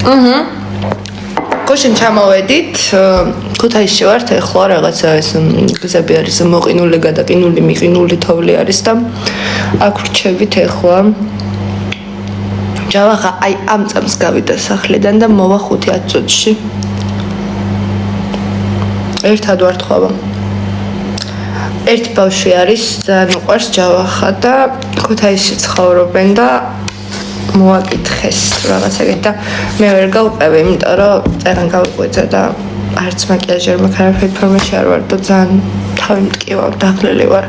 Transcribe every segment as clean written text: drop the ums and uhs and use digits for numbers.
გუშინ ჩამოვედით, ქუთაისში ვართ, ეხლა რაღაცა ეს გზები არის მოყინული, გადაყინული, მიყინული თოვლი არის და აქ ვრჩებით ეხლა. ჯავახა აი ამ წამს გავიდა სახლიდან და მოვა 5-10 წუთში. ერთად ვართ ხვავა. ერთი ბავშვი არის, ძალიან უყვარს ჯავახა და ქუთაისში ცხოვრობენ და მოაკითხეს რაღაცა და მე ვერ გავყევი, იმიტომ რომ წერან გავიყვეწა და არც მაკიაჟი არ მაქვს, არაფერი ფორმაში არ ვარ და ძალიან თავი მტკივა, დაღლილი ვარ.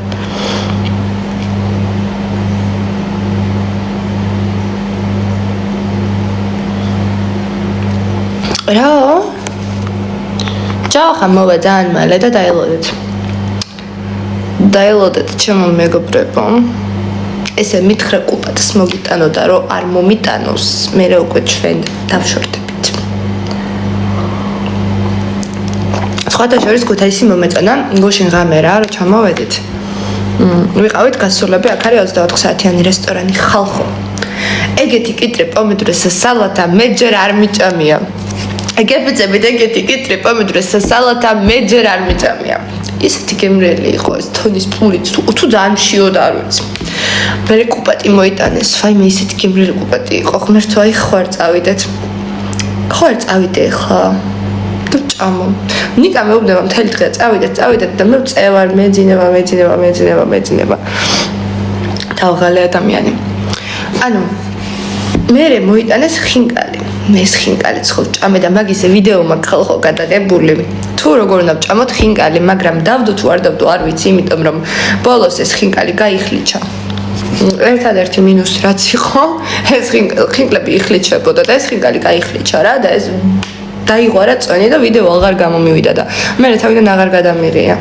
რა? ჯავახა მოვა ძალიან მალე და დაელოდეთ ჩემო მეგობრებო. ესე მითხრა კუპატს მოგიტანო და რომ არ მომიტანოს, მე უკვე ჩვენ დავშორდებით. სხვათა შორის ქუთაისი მომეწონა, გუშინ ღამე რა, რომ ჩამოვედით. ვიყავით გასულები, აქ არის 24 საათიანი რესტორანი ხალხო. ეგეთი კიტრი პომიდროს სალათა მე ჯერ არ მიჭამია. ეგებიწებით ეგეთი კიტრი პომიდროს სალათა მე ჯერ არ მიჭამია. ისეთი გემრიელი იყო ეს თონის პურიც, თუ ძალიან მშიოდა არ ვიცი. მე კუპატი მოიტანეს, ფაი მე ისეთი გემრიელი კუპატი იყო, ღმერთო აი ხوار წავიდეთ. ხوار წავიდე ხა. თუ ჭამო. ნიკა მეუბნება მთელი დღე წავიდეთ და მე წევარ მეძინება. თავღალე ადამიანი. ანუ მე მოიტანეს ხინკალი. მე ეს ხინკალიც ხო ჭამე და მაგისე ვიდეო მაქვს ხალხო გადაღებული. თუ როგორ უნდა ვჭამოთ ხინკალი, მაგრამ დავდო თუ არ დავდო არ ვიცი, იმიტომ რომ ბოლოს ეს ხინკალი გაიხლიჩა. ერთადერთი მინუს რაც იყო, ეს ხინკლები იხლიჩებოდა და ეს ხინკალი გაიხლიჩა რა და ეს დაიღვარა წონი და ვიდეო აღარ გამომივიდა და მე თავიდან აღარ გადამიღია.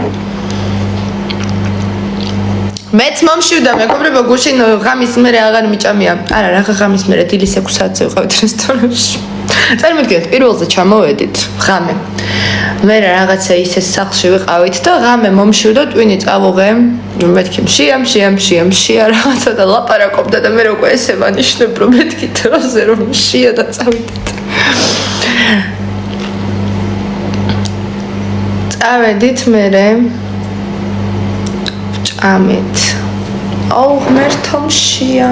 მეც მომშივდა მეგობრებო, გუშინ ღამის მერე აღარ მიჭამია. არა, რა ღამის მერე დილის 6 საათზე ვიყავით რესტორანში. წარმოგიდგენთ, პირველზე ჩამოვედით ღამე. მე რაღაცა ისე სახლში ვიყავით და ღამე მომშივდა, ტვინი წავუღე. მეთქი მშია რაღაცა და ლაპარაკობდა და მე უკვე ესე ვანიშნებ რომ მეთქი დროზე რომ მშია და წავიდეთ. წავედით მერე ჭამეთ. აუ ღმერთო მშია.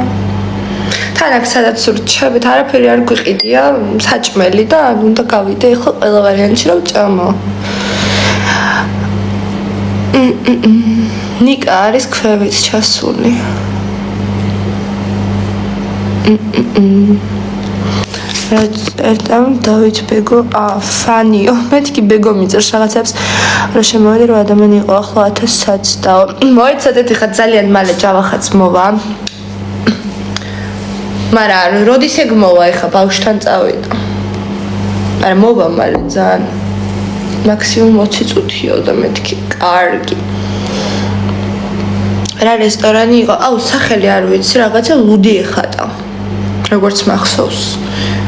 თან აქ სადაც ვრჩებით, არაფერი არ გვიყიდია, საჭმელი და უნდა გავიდე ახლა ყველა ვარიანტში რომ ჭამო. ნიკა არის ქვევით ჩასული. ერთამ დავით ბეგო, ფანიო, მეთქი ბეგო მიწერს რაღაცებს, რომ შემოვიდი რომ ადამიანი იყო ახლა 1000 საათს და მოეცადეთ ხა ძალიან მალე ჯავახაც მოვა. მაგრამ როდის ეგ მოვა ხა ბავშვთან წავიდა. მაგრამ მოვა მალე ძალიან მაქსიმუმ 20 წუთიო და მეთქი კარგი. რა რესტორანი იყო? აუ სახელი არ ვიცი, რაღაცა ლუდი ეხატა. როგორც მახსოვს.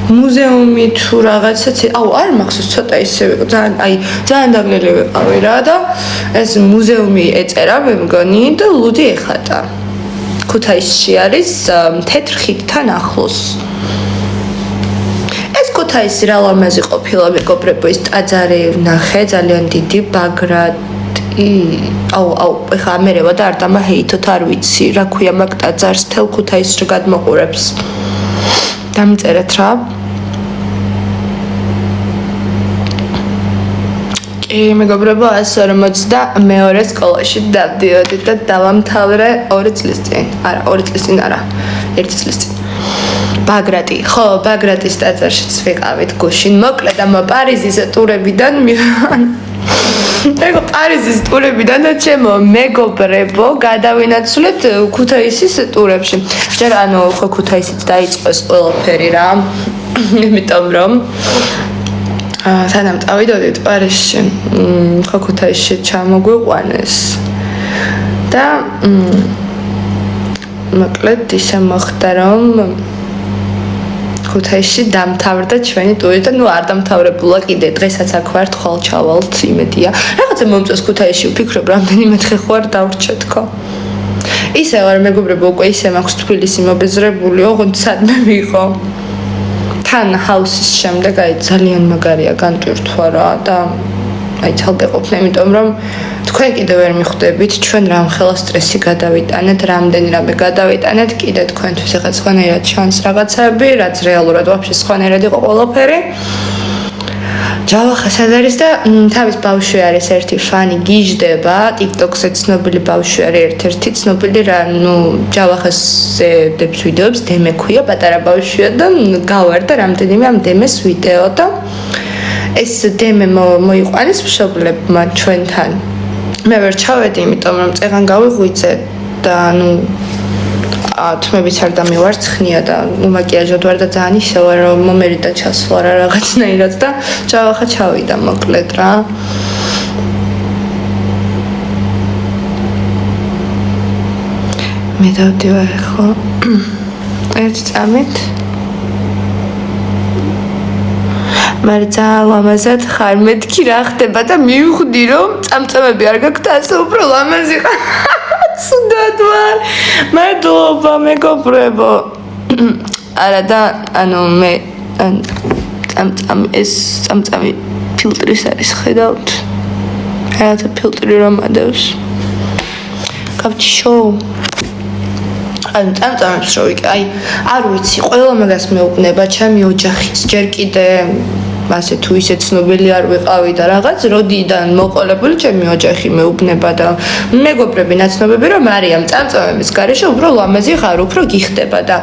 მუზეუმი თუ რაღაცაც, აუ არ მახსოვს, ცოტა ისე ვიყო, ძალიან დაბნელი ვიყავი რა და ეს მუზეუმი ეწერა მე მგონი და ლუდი ეხატა. ქუთაისში არის თეთრ ხიდთან ახლოს. ეს ქუთაისი რა ლამაზი ყოფილა მეგობრებო, ის ტაძარი ნახე, ძალიან დიდი ბაგრატი. აუ, ეხა ამერევა და არ დამაჰეითოთ, არ ვიცი, რა ქვია მაგ ტაძარს, თელ ქუთაისს რა გადმოყურებს. დამწერეთ რა. მეგობრებო 142 სკოლაში დავდიოდი და დავამთავრე 2 წლის წინ. არა, 2 წლის წინ არა. 1 წლის წინ. ბაგრატი. ხო, ბაგრატის ტაძარშიც ვიყავით გუშინ. მოკლედ ამ პარიზის ტურებიდან ეგ პარიზის ტურებიდან და ჩემო მეგობრებო გადავინაცვლებთ ქუთაისის ტურებში. ჯერ ანუ ხო ქუთაისით დაიწყოს ყველაფერი რა. იმიტომ რომ სანამ წავიდოდით პარიზში, ხო ქუთაისში ჩამოგვიყვანეს და მოკლედ ისე მოხდა რომ ქუთაისში დამთავრდა ჩვენი ტური და ნუ არ დამთავრებულა კიდე დღესაც აქ ვართ, ხვალ ჩავალთ, იმედია. რაღაცა მომწონს ქუთაისში, ვფიქრობ რამდენიმე დღე ხوار დავრჩე თქო. ისე ვარ მეგობრებო, უკვე ისე მაქვს თბილისი მობეზრებული, ოღონდ სადმე ვიყო. თან ჰაუსის შემდეგ აი ძალიან მაგარია განტვირთვა რა და აი ცალკე ყოფნა, იმიტომ რომ თქვენ კიდევ ვერ მიხვდებით ჩვენ რამხელა სტრესი გადავიტანეთ, რამდენი რამე გადავიტანეთ, კიდე თქვენთვის ეხლა სხვანაირად ჩანს რაღაცები, რაც რეალურად ვაფშე სხვანაირად იყო ყველაფერი. ჯავახა სად არის და თავის ბავშვი არის ერთი ფანი გიждდება, TikTok-ზე ცნობილი ბავშვი არის ერთ-ერთი ცნობილი რა, ჯავახაზე დებს ვიდეოებს, დემე ქვია, პატარა ბავშვია და გავარდა რამდენიმე ამ დემეს ვიდეო და ეს დემე მოიყვანეს მშობლებმა ჩვენთან. მე ვერ ჩავედი, იმიტომ რომ წეღან გავიღვიძე და თმებიც არ დამივარცხნია და უმაკიაჟოდ ვარ და ძალიან ისე ვარ რომ მომერიდა ჩასვლა რა რაღაცნაირად და ჯავახა ჩავიდა მოკლედ რა. მე დავდივარ ხო ერთ წამით მაგრამ ძალიან ლამაზად ხარ, მეთქი რა ხდება და მივხვდი რომ წამწამები არ გაქვთ, ასე უფრო ლამაზი ხარ. სუდად ვარ. მადლობა მეგობრებო. არა და მე წამწამი ფილტრის არის ხედავთ. რაღაცა ფილტრი რომ ადევს. გავჩი შოუ. წამწამებს რო ვიკი, არ ვიცი, ყველა მაგას მეუბნება, ჩემი ოჯახიც ჯერ კიდე ასე თუ ისე ცნობილი არ ვიყავი და რაღაც როდიდან მოყოლებული ჩემი ოჯახი მეუბნება და მეგობრები ნაცნობები რომ არიან წამწამების გარეშე უფრო ლამაზი ხარ, უფრო გიხდება და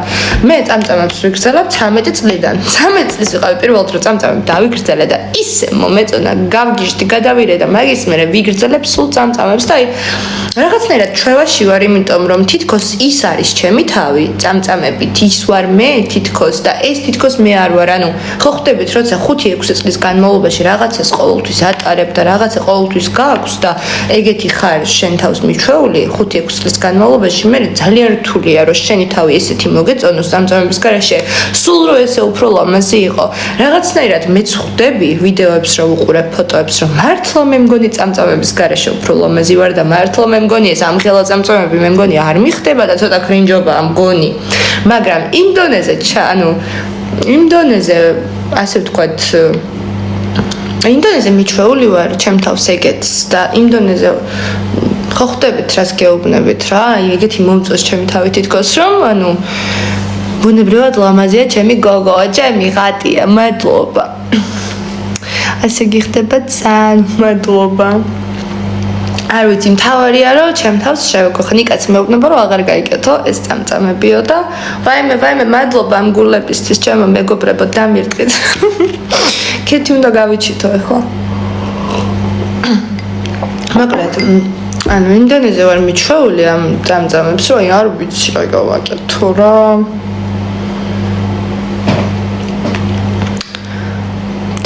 მე წამწამებს ვიგრძელებ 13 წლიდან. 13 წლის ვიყავი პირველად რომ წამწამები დავიგრძელე და ისე მომეწონა, გავგიჟდი, გადავირე და მაგის მერე ვიგრძელებ სულ წამწამებს და რაღაცნაირად ჩვევაში ვარ, იმიტომ რომ თითქოს ის არის ჩემი თავი, წამწამებით ის ვარ მე თითქოს და ეს თითქოს მე არ ვარ. ხო ხვდებით, როცა 5-6 წლის განმავლობაში რაღაცას ყოველთვის ატარებ და რაღაცა ყოველთვის გააქვს და ეგეთი ხარ შენ თავს მიჩვეული 5-6 წლის განმავლობაში მე ძალიან რთულია რომ შენი თავი ესეთი მოგეწონოს წამწამების გარეშე, სულ რომ ესე უფრო ლამაზი იყო. რაღაცნაირად მეც ხვდები ვიდეოებს რომ უყურებ, ფოტოებს რომ მართლა მე მგონი წამწამების გარეშე უფრო ლამაზი ვარ და მართლა მე მგონი ეს ამხელა წამწამები მე მგონი არ მიხდება და ცოტა კრინჯობაა მგონი. მაგრამ იმ დონეზე ასე ვთქვათ ინდონეზია მიჩვეული ვარ ჩემ თავს ეგეთს და ინდონეზია ხო ხვდებით რას გეუბნებით რა, ეგეთი მომწონს ჩემი თავი თითქოს რომ ბუნებრივად ლამაზია ჩემი გოგო, ჩემი ღატია, მადლობა. ასე გიხდება ძალიან მადლობა. არ ვიცი, მთავარია რომ ჩემ თავს შევეკო, ნიკაც მეუბნება რომ აღარ გაიკეთო ეს წამწამებიო და ვაიმე, მადლობა ამ გულებისთვის ჩემო მეგობრებო, დამირტყით. კეთი უნდა გავიჩითო ახლა. მოკლედ, ინდონეზია ვარ მიჩვეული ამ წამწამებს, რომ არ ვიცი რა გავაკეთო რა.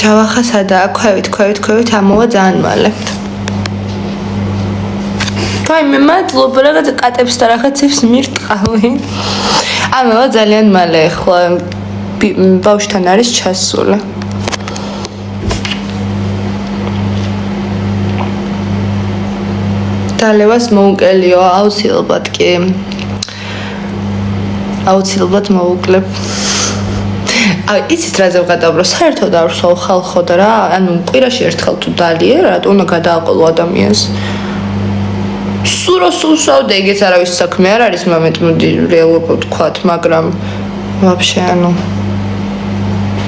ჯავახა სადაა, ქვევით ამოვა ძალიან მალე. მე მადლობა რაღაცა კატებს და რაღაცებს მირტყავი. ამევა ძალიან მალე ახლა ბავშვთან არის ჩასული. დალევას მოუკელიო, აუცილებლად კი. აუცილებლად მოუკლებ. იცით რაზე ვღადავ, რომ საერთოდ არ ვსვავ ხალხო და რა, კვირაში ერთხელ თუ დალიე, რატო უნდა გადააყოლო ადამიანს. სულსავდე ეგეც არავის საქმე არ არის, მომენტ მოდი რეალობა ვთქვათ, მაგრამ ვაფშე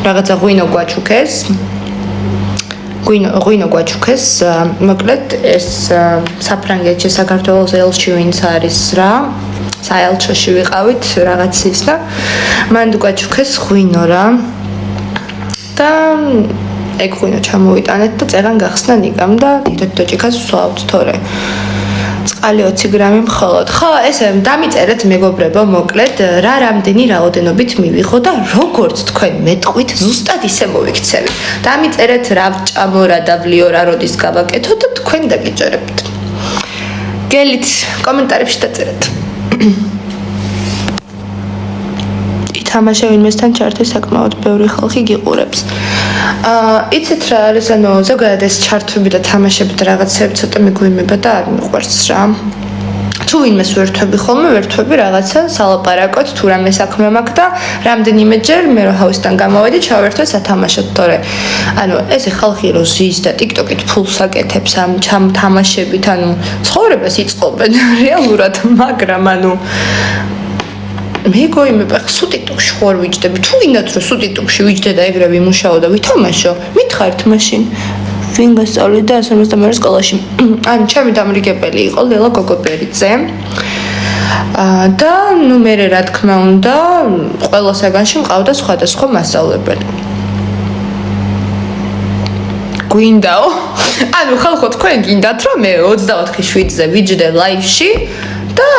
რაღაცა ღვინო გვაჩუქეს, მოკლედ ეს საფრანგეთში საქართველოს ელჩი ვინც არის რა, საელჩოში ვიყავით რაღაცის და მან გვაჩუქეს ღვინო რა და ეგ ღვინო ჩამოვიტანეთ და წერან გახსნა ნიკამ და დიდად დოჭიქას ვსვავთ თორე წყალი 20 გრამი მხოლოდ. ხო, ესე დამიწერეთ მეგობრებო, მოკლედ რა რამდენი რაოდენობით მივიღო და როგორც თქვენ მეტყვით, ზუსტად ისე მოვიქცევი. დამიწერეთ რა ვჭამო, რა დავლიო, რა როდის გავაკეთო და თქვენ დაგიჭერებთ. გელით კომენტარებში დაწერეთ. ითამაშე ვინმესთან ჩართი საკმაოდ ბევრი ხალხი გიყურებს. იცით რა არის, ზოგადად ეს ჩართვები და თამაშები და რაღაცები ცოტა მიგვიმება და არ მიყვარს რა. თუ ვინმეს ვერთვები ხოლმე, ვერთვები რაღაცა სალაპარაკოთ, თუ რამე საქმე მაქვს და რამდენიმეჯერ მე რო ჰაუსიდან გამოვედი, ჩავერთვე სათამაშოდ, თორე ანუ ესე ხალხი რო ზის და TikTok-ით ფულს აკეთებს ამ თამაშებით, ანუ ცხოვრებას იწყობენ რეალურად, მაგრამ ანუ მე გოიმება ხსუ TikTok-ში ხوار ვიჯდები, თუ გინდათ რომ სუ TikTok-ში ვიჯდე და ეგრე ვიმუშაო და ვითამაშო, მითხარით მაშინ ვინ გასწავლეთ და 152 სკოლაში. ანუ ჩემი დამრიგებელი იყო ლელა გოგობერიძე. და ნუ მე რა თქმა უნდა, ყველა საგანში მყავდა სხვადასხვა მასწავლებელი. გვინდაო? ანუ ხალხო თქვენ გინდათ რომ მე 24/7-ზე ვიჯდე ლაივში და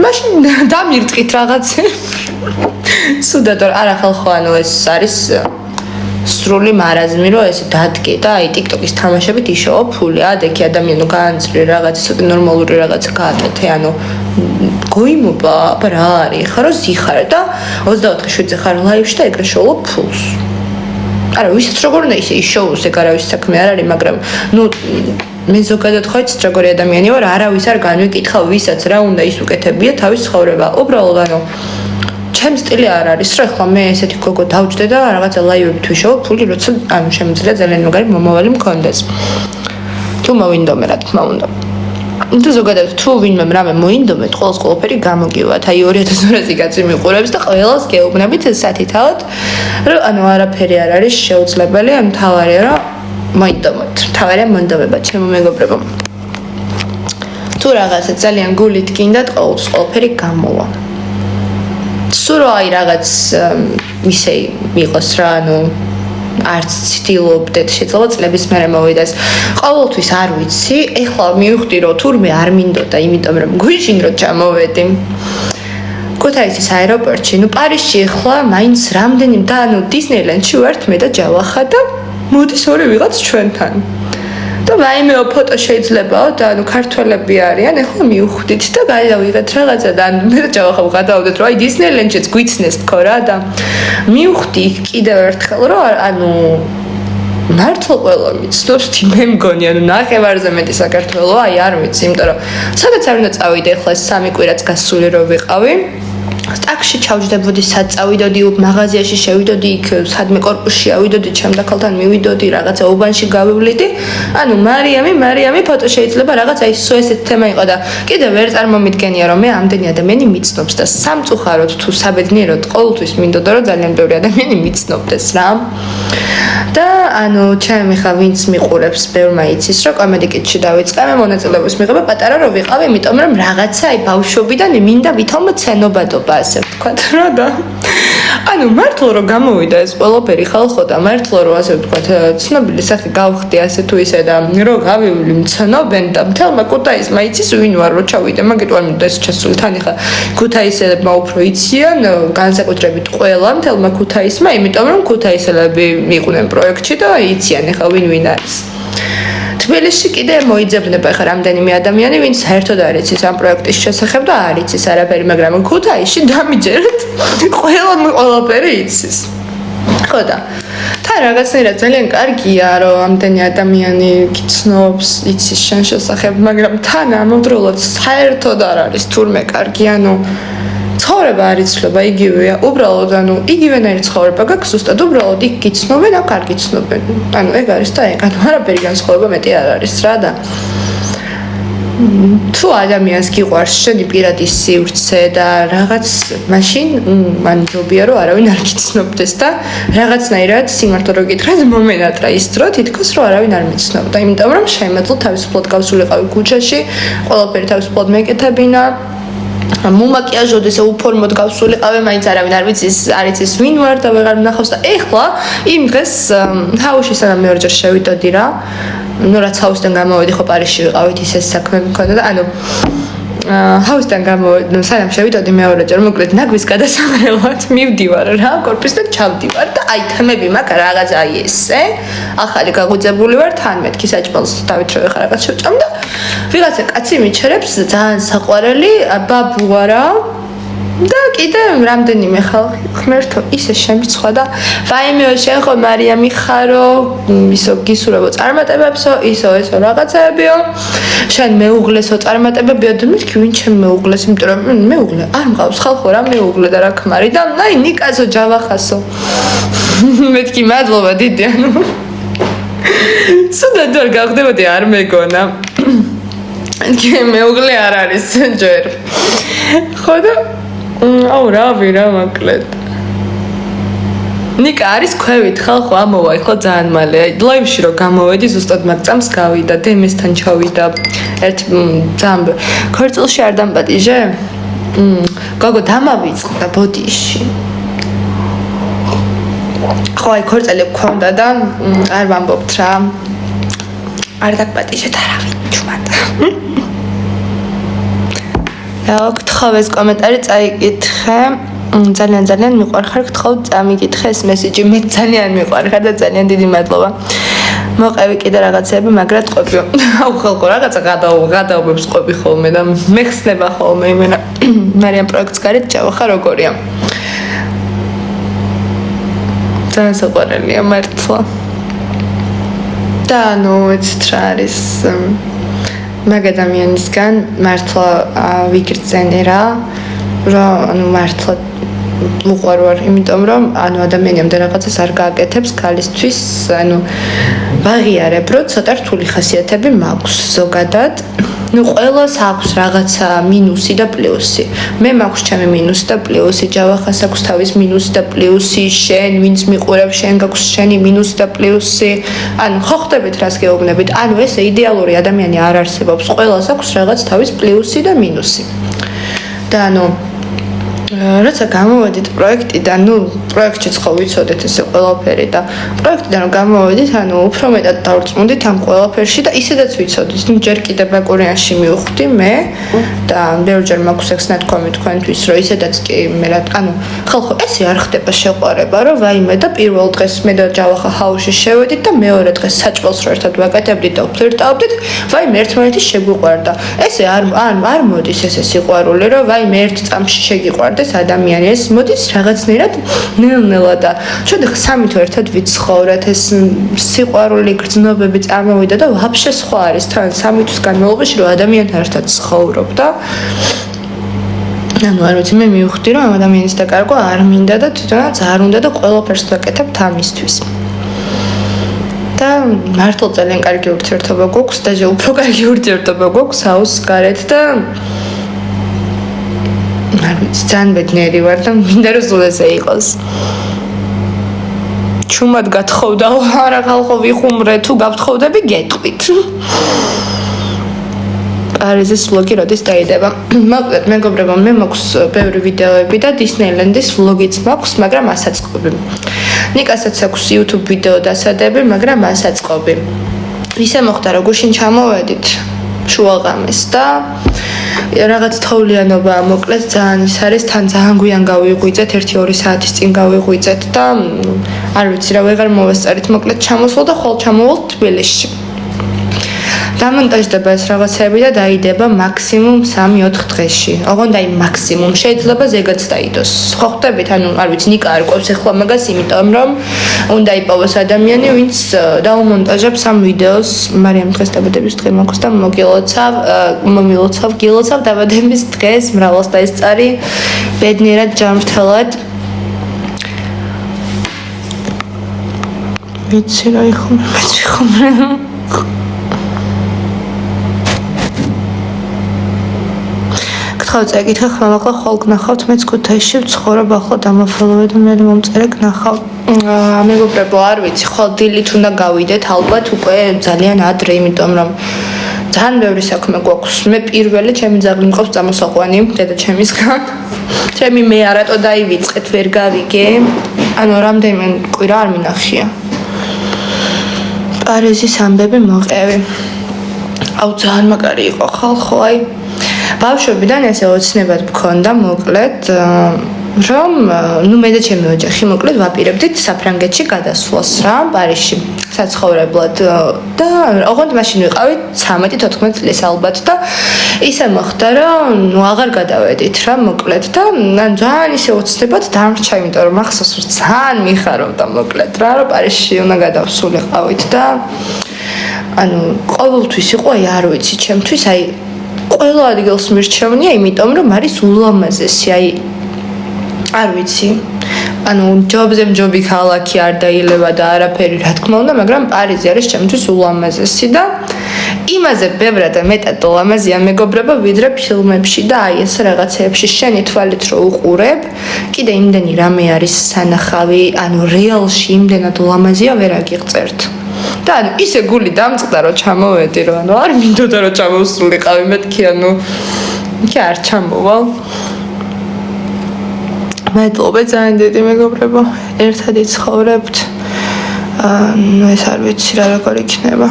მაშინ დამირტყით რაღაცე. სუდად არა ხალხო, ანუ ეს არის სრული მარაზმი რომ ესე დადგე და აი TikTok-ის თამაშებით იშოვა ფული. ადექი ადამიანი გაანწრე რაღაცა ცოტა ნორმალური რაღაცა გააკეთე, ანუ გოიმობა, აბა რა არის? ხა რო ზიხარ და 24/7-ზე ხარ ლაივში და ეგრე შოულობ ფულს. არა, ვისაც როგორ უნდა ისე იშოულს, ეგ არავის საქმე არ არის, მაგრამ ნუ მე ზოგადად ხო იცით როგორი ადამიანი ვარ, არავის არ განვიკითხავ, ვისაც რა უნდა ის უკეთებია თავის ცხოვრება. უბრალოდ ანუ ჩემ სტილი არ არის, რომ ახლა მე ესეთი გოგო დავჯდე და რაღაცა ლაივებით ვიშოვო ფული, როცა ანუ შემიძლია ძალიან მაგარი მომავალი მქონდეს. თუ მოინდომე, რა თქმა უნდა. და ზოგადად თუ ვინმე რამე მოინდომეთ, ყოველს ყველაფერი გამოგივათ. აი 2200 კაცი მიყურებს და ყველას გეუბნებით სათითაოდ, რომ ანუ არაფერი არ არის შეუძლებელი, ან თავარია რომ მოინდომოთ. თავარია მონდომება, ჩემო მეგობრებო. თუ რაღაცა ძალიან გულით გინდათ, ყოველს ყველაფერი გამოვა. სულ აი რაღაც ისე იყოს რა, ანუ არც ცდილობდეთ, შეიძლება წლების მერე მოვიდეს. ყოველთვის არ ვიცი, ეხლა მივხვდი რომ თურმე არ მინდოდა, იმიტომ რომ გუშინ რო ჩამოვედი. ქუთაისის აეროპორტში, ნუ პარიზში ეხლა მაინც რამდენი და ანუ დისნეილენდში ვართ მე და ჯავახა და მოდის ორი ვიღაც ჩვენთან. და ვაიმეო ფოტო შეიძლებაო და ანუ ქართველები არიან, ეხლა მივხვდით და გადავიღეთ რაღაცა და მე და ჯავახა ვღადავდეთ რომ აი დისნეილენდშიც გვიცნეს თქო რა და მივხვდი კიდევ ერთხელ რომ ანუ მართლა ყველა მიცნობს მე მგონი ანუ ნახევარზე მეტი საქართველო აი არ ვიცი, იმიტომ რომ სადაც არ უნდა წავიდე ეხლა 3 კვირაც გასული რო ვიყავი. სტაკში ჩავჯდებოდი, სად წავიდოდი, მაღაზიაში შევიდოდი, იქ სადმე კორპუსში ავიდოდი, ჩემდაქალთან მივიდოდი, რაღაცა უბანში გავივლიდი. ანუ მარიამი ფოტო შეიძლება რაღაც აი სო ესეთ თემა იყო და კიდევ ვერ წარმომიდგენია რომ მე ამდენი ადამიანი მიცნობს და სამწუხაროდ თუ საბედნიეროდ ყოველთვის მინდოდა რომ ძალიან ბევრი ადამიანი მიცნობდეს რა. და ანუ ჩემი ხა ვინც მიყურებს, ბევრმა იცის რომ კომედიკეთში დავიწყე, მე მონაწილეობის მიღება პატარა რო ვიყავ, იმიტომ რომ რაღაცა აი ბავშვობიდან მინდა ვითომ ცენობადობა ასე ვთქვათ რა და ანუ მართლა რომ გამოვიდა ეს ყველაფერი ხალხო და მართლა რომ ასე ვთქვათ ცნობილი სახე გავხდი ასე თუ ისე და რო გავივლი მცნობენ და მთელმა ქუთაისმა იცის ვინ ვარ რო ჩავიდე, მაგით ვარ მინდა ეს ჩასული თან ხა ქუთაისელებმა უფრო იციან, განსაკუთრებით ყველა მთელმა ქუთაისმა, იმიტომ რომ ქუთაისელები იყვნენ პროექტში და იციან ხა ვინ არის. თბილისში კიდე მოიძებნება ხა რამდენიმე ადამიანი, ვინც საერთოდ არ იცის ამ პროექტის შესახებ და არ იცის არაფერი, მაგრამ ქუთაისში დამიჯერეთ ყველაფერი იცის. ხო და თან რაღაცნაირად ძალიან კარგია რომ ამდენი ადამიანი გიცნობს, იცის შენ შესახებ, მაგრამ თან ამავდროულად საერთოდ არ არის თურმე კარგი, ანუ ცხოვრება არ იცვლება იგივეა, უბრალოდ ანუ იგივენაირი ცხოვრება გაქვს, ზუსტად უბრალოდ იქ გიცნობენ, აქ არ გიცნობენ. ანუ ეგ არის და ეგ, ანუ არაფერი განსხვავება მეტი არ არის რა და თუ ადამიანს გიყვარს შენი პირადი სივრცე და რაღაც მაშინ მან ჯობია რომ არავინ არ გიცნობდეს და რაღაცნაირად სიმართლე რო გითხრათ მომენატრა ის დრო თითქოს რომ არავინ არ მიცნობდა, იმიტომ რომ შემეძლო თავისუფლად გავსულიყავი ქუჩაში, ყველაფერი თავისუფლად მეკეთებინა. მომაკიაჟოდ ესე უფორმოდ გავსულიყავე, მაინც არავინ არ იცის ვინ ვარ და ვეღარ ვნახავს და ეხლა იმ დღეს ჰაუსში სანამ მეორჯერ შევიდოდი რა, ნუ რაც ჰაუსიდან გამოვედი ხო პარიზში ვიყავით, ისე საქმე მქონდა და ანუ ჰაუსიდან გამოვედი, სანამ შევიდოდი მეორეჯერ, მოკლედ ნაგვის გადასახელად მივდივარ რა კორპუსიდან ჩავდივარ და აი თემები მაქვს რაღაც აი ესე ახალი გაგვიძებული ვარ თან მეთქი საჭმელს დავით რო ხარ რაღაც შევჭამ და ვიღაცა კაცი მიჩერებს ძალიან საყვარელი ბაბუა რა და კიდე რამდენიმე ხალხი ღმერთო ისე შემიცხვა და ვაიმეო შენ ხო მარიამი ხარო ისო გისურვებო წარმატებებსო ისო ესო რაღაცებიო შენ მეუღლესო წარმატებებიო და მეთქი ვინ ჩემ მეუღლეს იმიტომ რომ მეუღლე არ მყავს ხალხო რა მეუღლე და რა ქმარი და ნაი ნიკაზო ჯავახასო მეთქი მადლობა დიდი ანუ ცუდად არ გავხდებოდი არ მეგონა მეუღლე არ არის ჯერ ხო და აუ რავი რა მოკლედ ნიკა არის ქვევით ხალხო ამოვა ხო ძალიან მალე ლაივში რომ გამოვედი ზუსტად მაგ წამს გავიდა დემესთან ჩავიდა ერთ ძალიან ქორწილში არ დამპატიჟე გოგო დამავიწყდა ბოდიში ხო აი ქორწილი გქონდა და არ ვამბობთ რა არ დაგპატიჟეთ არავინ ჩუმად გთხოვ ეს კომენტარი წაიკითხე ძალიან მიყვარხარ გთხოვ წამიკითხე ეს მესიჯი მე ძალიან მიყვარხარ და ძალიან დიდი მადლობა მოყევი კიდე რაღაცები მაგრად ყოფიო აუ ხალხო რაღაცა გადაობებს ყოფი ხოლმე და მეხსნება ხოლმე იმენა მარიამ პროექტს გარეთ ჩავახა როგორია ძალიან საყვარელია მართლა და ნუ ეცეთ რა არის მაგ ადამიანისგან მართლა ვიგრძენე რა ანუ მართლა უყვარვარ იმიტომ რომ ანუ ადამიანი ამ რაღაცას არ გააკეთებს ქალისთვის ანუ ვაღიარებ რომ ცოტა რთული ხასიათები მაქვს ზოგადად ну ყველას აქვს რაღაცა მინუსი და პლუსი მე მაქვს ჩემი მინუსი და პლუსი ჯავახას აქვს თავის მინუსი და პლუსი შენ ვინც მიყურებს შენ გაქვს შენი მინუსი და პლუსი ანუ ხო ხდებით რას გეუბნებით ანუ ესე იდეალური ადამიანი არ არსებობს ყველას აქვს რაღაც თავის პლუსი და მინუსი და ანუ როცა გამოვედით პროექტიდან, ну, პროექტშიც ხო ვიცოდეთ ესე ყველაფერი და პროექტიდან რომ გამოვედით, ანუ უფრო მეტად დავწმუნდით ამ ყველაფერში და ისედაც ვიცოდით, ну, ჯერ კიდე ბაკურიანში მივხვდი მე და ბევრჯერ მაქვს ეს ნათქვამი თქვენთვის, რომ ისედაც კი მე რა, ანუ ხალხო, ესე არ ხდება შეყვარება, რომ ვაიმე და პირველ დღეს მე და ჯავახა ჰაუსში შევედით და მეორე დღეს საჭმელს რო ერთად ვაკეთებდით და ვფლირტავდით, ვაიმე ერთმანეთის შეგვიყვარდა. ესე არ მოდის ესე სიყვარული, რომ ვაიმე ერთ წამში შეგიყვარდა ეს ადამიანი ეს მოდის რაღაცნაირად ნელ-ნელა და ჩვენ ხა სამი თვე ერთად ვიცხოვრეთ ეს სიყვარული გრძნობები წარმოვიდა და ვაფშე სხვა არის თან სამი თვის განმავლობაში რომ ადამიანთან ერთად ცხოვრობ და ანუ არ ვიცი მე მივხვდი რომ ამ ადამიანის დაკარგვა არ მინდა და თვითონაც არ უნდა და ყველაფერს ვაკეთებ თამისთვის და მართლა ძალიან კარგი ურთიერთობა გვაქვს და უფრო კარგი ურთიერთობა გვაქვს აუს გარეთ და ძალიან ბედნიერი ვარ და მინდა რომ სულ ესე იყოს. ჩუმად გათხოვდა არა ხალხო ვიხუმრე თუ გავთხოვდები გეტყვით. პარიზის ვლოგი როდის დაიდება? მოკლედ მეგობრებო მე მაქვს ბევრი ვიდეოები და დისნეილენდის ვლოგიც მაქვს, მაგრამ ასაწყობი. ნიკასაც აქვს YouTube ვიდეო დასადები, მაგრამ ასაწყობი. ისე მოხდა რომ გუშინ ჩამოვედით შუაღამეს და რაღაც თოვლიანობა მოკლედ ძალიან ის არის თან ძალიან გვიან გავიღვიძეთ 1-2 საათის წინ გავიღვიძეთ და არ ვიცი რა ვეღარ მოვესწარით მოკლედ ჩამოსვლა და ხოლ ჩამოვალ თბილისში დამონტაჟდება ეს რაღაცები და დაიდება მაქსიმუმ 3-4 დღეში. ოღონდ აი მაქსიმუმ შეიძლება ზეგაც დაიდოს. ხო ხდებით? ანუ არ ვიცი ნიკა არ ყვევს ახლა მაგას, იმიტომ რომ უნდა იპოვოს ადამიანი, ვინც დაუმონტაჟებს ამ ვიდეოს. მარიამ დღეს დაბადების დღე მაქვს და გილოცავ დაბადების დღეს მრავლს დაესწარი ბედნიერად ჯანმრთელად. ვიცი რა იხუმრე. ხო წეკითხე ხმამაღლა ხოლ გნახავთ მეც ქუთაისში ვცხოვრობ ახლა დამაფოლოვე და მე მომწერე გნახავ მეგობრებო არ ვიცი ხო დილით უნდა გავიდეთ ალბათ უკვე ძალიან ადრე იმიტომ რომ ძალიან ბევრი საქმე გვაქვს მე პირველი ჩემი ძაღლი მყავს წამოსაყვანი დედაჩემისგან ჩემი მე არატო დაივიწყეთ ვერ გავიგე ანუ რამდენიმე კვირა არ მინახია პარიზის ამბები მოყევი აუ ძალიან მაგარი იყო ხალხო აი ბავშვებიდან ესე ოცნებად მქონდა მოკლედ რომ ნუ მე და ჩემი ოჯახი მოკლედ ვაპირებდით საფრანგეთში გადასვლას რა პარიზში საცხოვრებლად და ოღონდ მაშინ ვიყავით 13-14 წლის ალბათ და ისე მოხდა რომ ნუ აღარ გადავედით რა მოკლედ და ან ძალიან ისე ოცნებად დამრჩა იმიტომ რომ ახსოვს რომ ძალიან მიხარობდა მოკლედ რა რომ პარიზში უნდა გადავსულიყავით და ანუ ყოველთვის იყო არ ვიცი ჩემთვის აი ყველა ადგილს მირჩევნია იმიტომ რომ არის ულამაზესი აი არ ვიცი ანუ ჯობზე ჯობი ქალაქი არ დაილევა და არაფერი რა თქმა უნდა მაგრამ პარიზი არის ჩემთვის ულამაზესი და იმაზე ბევრად მეტად ულამაზია მეგობრებო ვიდრე ფილმებში და აი ეს რაღაცეებში შენი თვალით რო უყურებ კიდე იმდენი რამე არის სანახავი ანუ რეალში იმდენად ულამაზია ვერ აგიღწერთ და ანუ ისე გული დამწყდა რომ ჩამოვედი რომ ანუ არ მინდოდა რომ ჩამოვსულიყავი მეთქი ანუ იქ არ ჩამოვალ მადლობა ძალიან დიდი მეგობრებო ერთად იცხოვრებთ ნუ ეს არ ვიცი რა როგორ იქნება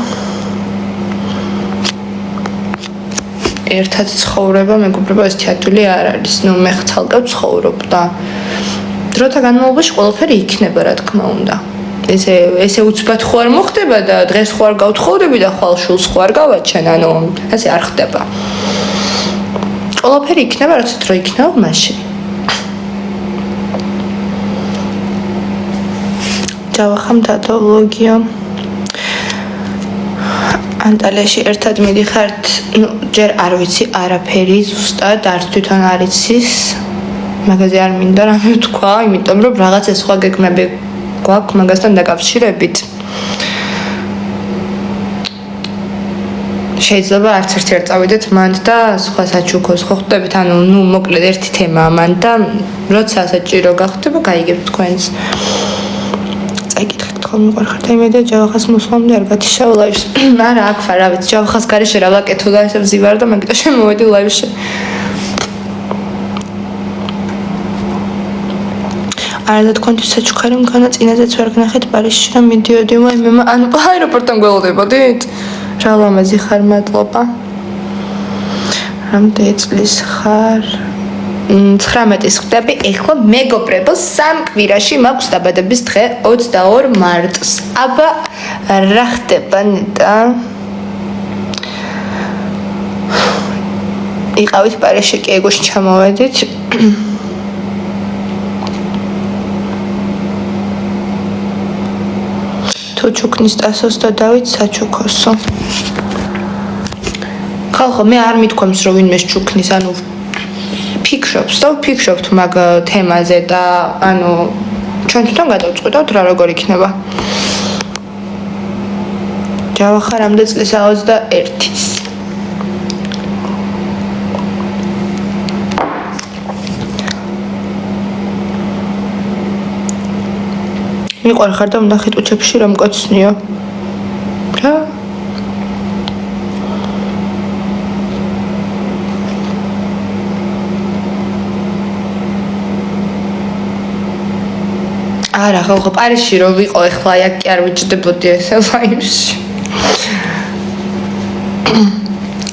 ერთად ცხოვრება მეგობრებო ეს თეატრი არ არის ნუ მე ხალხად ცხოვრობ და დროთა განმავლობაში ყველაფერი იქნება რა თქმა უნდა ესე უცბად ხო არ მოხდება და დღეს ხო არ გავთხოვდები და ხვალ შულს ხო არ გავაჩენ ანუ ასე არ ხდება ყველაფერი იქნება რაც დრო იქნება მაშინ ჯავახამ დადო ვლოგია ანტალიაში ერთად მიდიხართ ნუ ჯერ არ ვიცი არაფერი ზუსტად არც თვითონ არ იცის მაგაზე არ მინდა რამე ვთქვა იმიტომ რომ რაღაცა სხვა გეგმები გვაქვს მაგასთან დაკავშირებით შეიძლება არც ერთი არ წავიდეთ მანდ და სხვა საჩუქოს ხო ხვდებით ანუ ნუ მოკლედ ერთი თემაა მანდ და როცა საჭირო გახდება გაიგებთ თქვენს წაიკითხეთ თქო მიყვარხარ და იმედი ჯავახას მოსვლამდე არ გათიშავ ლაივს არა აქ ვარ რა ვიცი ჯავახას გარეშე რა ვაკეთო და ესე ვზივარ და მაგიტო შემოვედი ლაივში არა თქვენთვის საჩუქარი მქონა წინაზეც ვერ გნახეთ პარიზში რომ მიდიოდი მე ანუ აეროპორტთან გველოდებოდით რა ლამაზი ხარ მადლობა რამდენი წლის ხარ 19-ის ხდები ეხლა მეგობრებო 3 კვირაში მაქვს დაბადების დღე 22 მარტს აბა რა ხდება ნეტა იყავით პარიზში კი ეგოში ჩამოვედით თუ ჩუქნის ტასოს და დავით საჩუქოსო ხალხო მე არ მithქვამს რომ ვინმე ჩუქნის ანუ ფიქრობთ მაგ თემაზე და ანუ ჩვენ თვითონ გადავწყვიტავთ რა როგორ იქნება ჯავახა რამდენი წლისა 21-ის მიყვარხარ და ვნახეთ უჩებში რომ მკოცნიო რა არა ხო პარიზში რომ ვიყო ეხლა აქ კი არ ვიჭდებოდი ესე ლაივში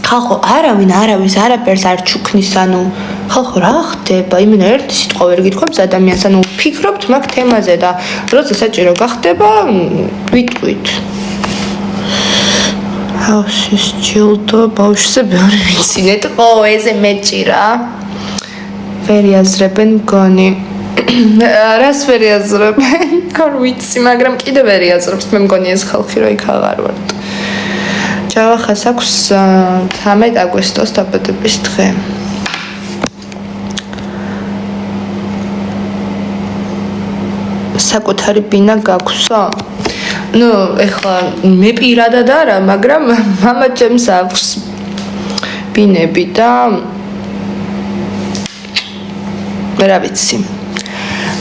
ხალხო არავინ არავის არაფერს არ ჩუქნის ანუ ხალხო რა ხდება იმენა ერთი სიტყვა ვერ გითხოვს ადამიანს ანუ ფიქრობთ მაგ თემაზე და როცა საჭირო გახდება ვიტყვით ჰაუსის ჯილდო ბავშვზე ბევრი ვიცინეთ ხო ესე მეჭირა ვერ იაზრებენ მგონი რას ვერ იაზრებენ არ ვიცი მაგრამ კიდე ვერ იაზრებს მე მგონი ეს ხალხი რომ იქ აღარ ვართ ჯავახას აქვს 13 აგვისტოს დაბადების დღე საკუთარი ბინა გაქვსო ნუ ეხლა მე პირადად არა მაგრამ მამა ჩემს აქვს ბინები და რა ვიცი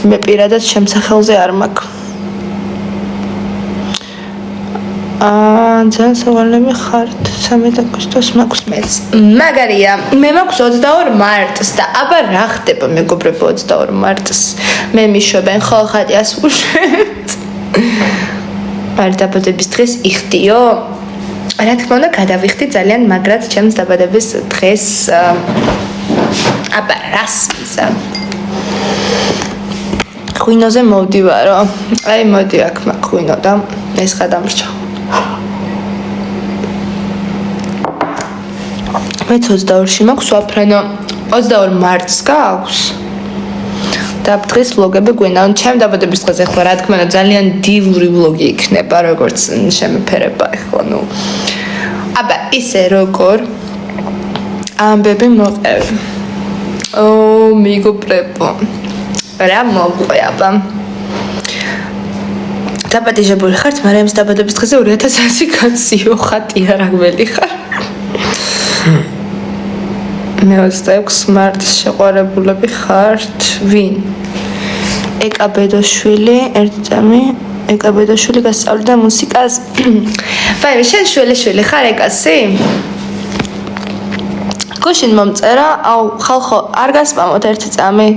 მე პირადად შემსახელზე არ მაქვს ძალიან სავალები ხართ 13 აგვისტოს მაქვს მეც მაგარია მე მაქვს 22 მარტს და აბა რა ხდება მეგობრებო 22 მარტს მე მიშვებენ ხო ხატიას უშვებთ არ დაბადების დღეს იხდიო რა თქმა უნდა გადავიხდი ძალიან მაგრად ჩემს დაბადების დღეს აბა რას მიზა ღვინოზე მოვდივარო აი მოდი აქ მაქვს გვინო და ეს გადამრჩა. მე 22-ში მაქვს ვაფრენო 22 მარტს გააქვს. და დღეს ვლოგები გვინდა. ჩემ დაბადების დღეზე ახლა რა თქმა უნდა ძალიან დივური ვლოგი იქნება, როგორც შემეფერება ახლა, აბა ისე როგორ ამბები მოყევი. მეგობრებო. რა მოყვე აბა. დაბადებული ხართ, მაგრამ ეს დაბადების დღეზე 2100 კაციო, ხატი არაგველი ხარ. მე 26 მარტს შეყვარებულები ხართ. ვინ? ეკაბედოშვილი, ერთწამი, ეკაბედოშვილი გასწავლიდა მუსიკას. ვაი, შენ შვილი ხარ ეკასი? გუშინ მომწერა, აუ, ხალხო, არ გასპამოთ ერთი წამი.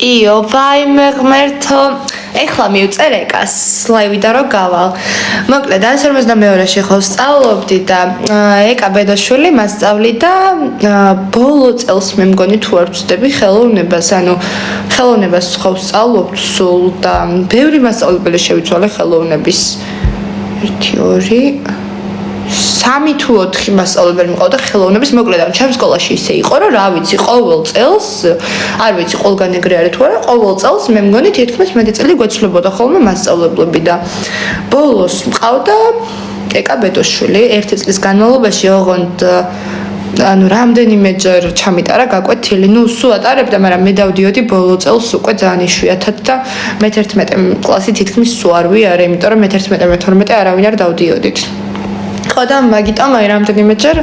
იო, ვაიმე ღმერთო, ეხლა მივწერ ეკას ლაივიდან რომ გავალ. მოკლედ 152-ში ხო ვსწავლობდი და ეკაბედოშვილი მასწავლიდა ბოლო წელს მე მგონი თუ არ ვწდები ხელოვნებას, ანუ ხელოვნებას ხო ვსწავლობთ სულ და ბევრი მასწავლებელი შევიცვალე ხელოვნების 1 2 3 თუ 4 მასწავლებელი მყავდა ხელოვნების. მოკლედ ჩემ სკოლაში ისე იყო რომ რა ვიცი ყოველ წელს არ ვიცი ყველგან ეგრე არის თუ არა ყოველ წელს მე მგონი თითქმის მეტი წელი გვეცვლებოდა ხოლმე მასწავლებლები და ბოლოს მყავდა ეკაბედოშვილი 1 წლის განმავლობაში ოღონდ ანუ რამდენიმეჯერ ჩამიტარა გაკვეთილი, სულ ატარებდა, მაგრამ მე დავდიოდი ბოლო წელს უკვე ძალიან იშვიათად და მე 11 კლასი თითქმის სულ არ ვიარე, იმიტომ რომ მე 11 მე 12 არავინ არ დავდიოდით. ხო და მაგიტომ აი რამდენიმეჯერ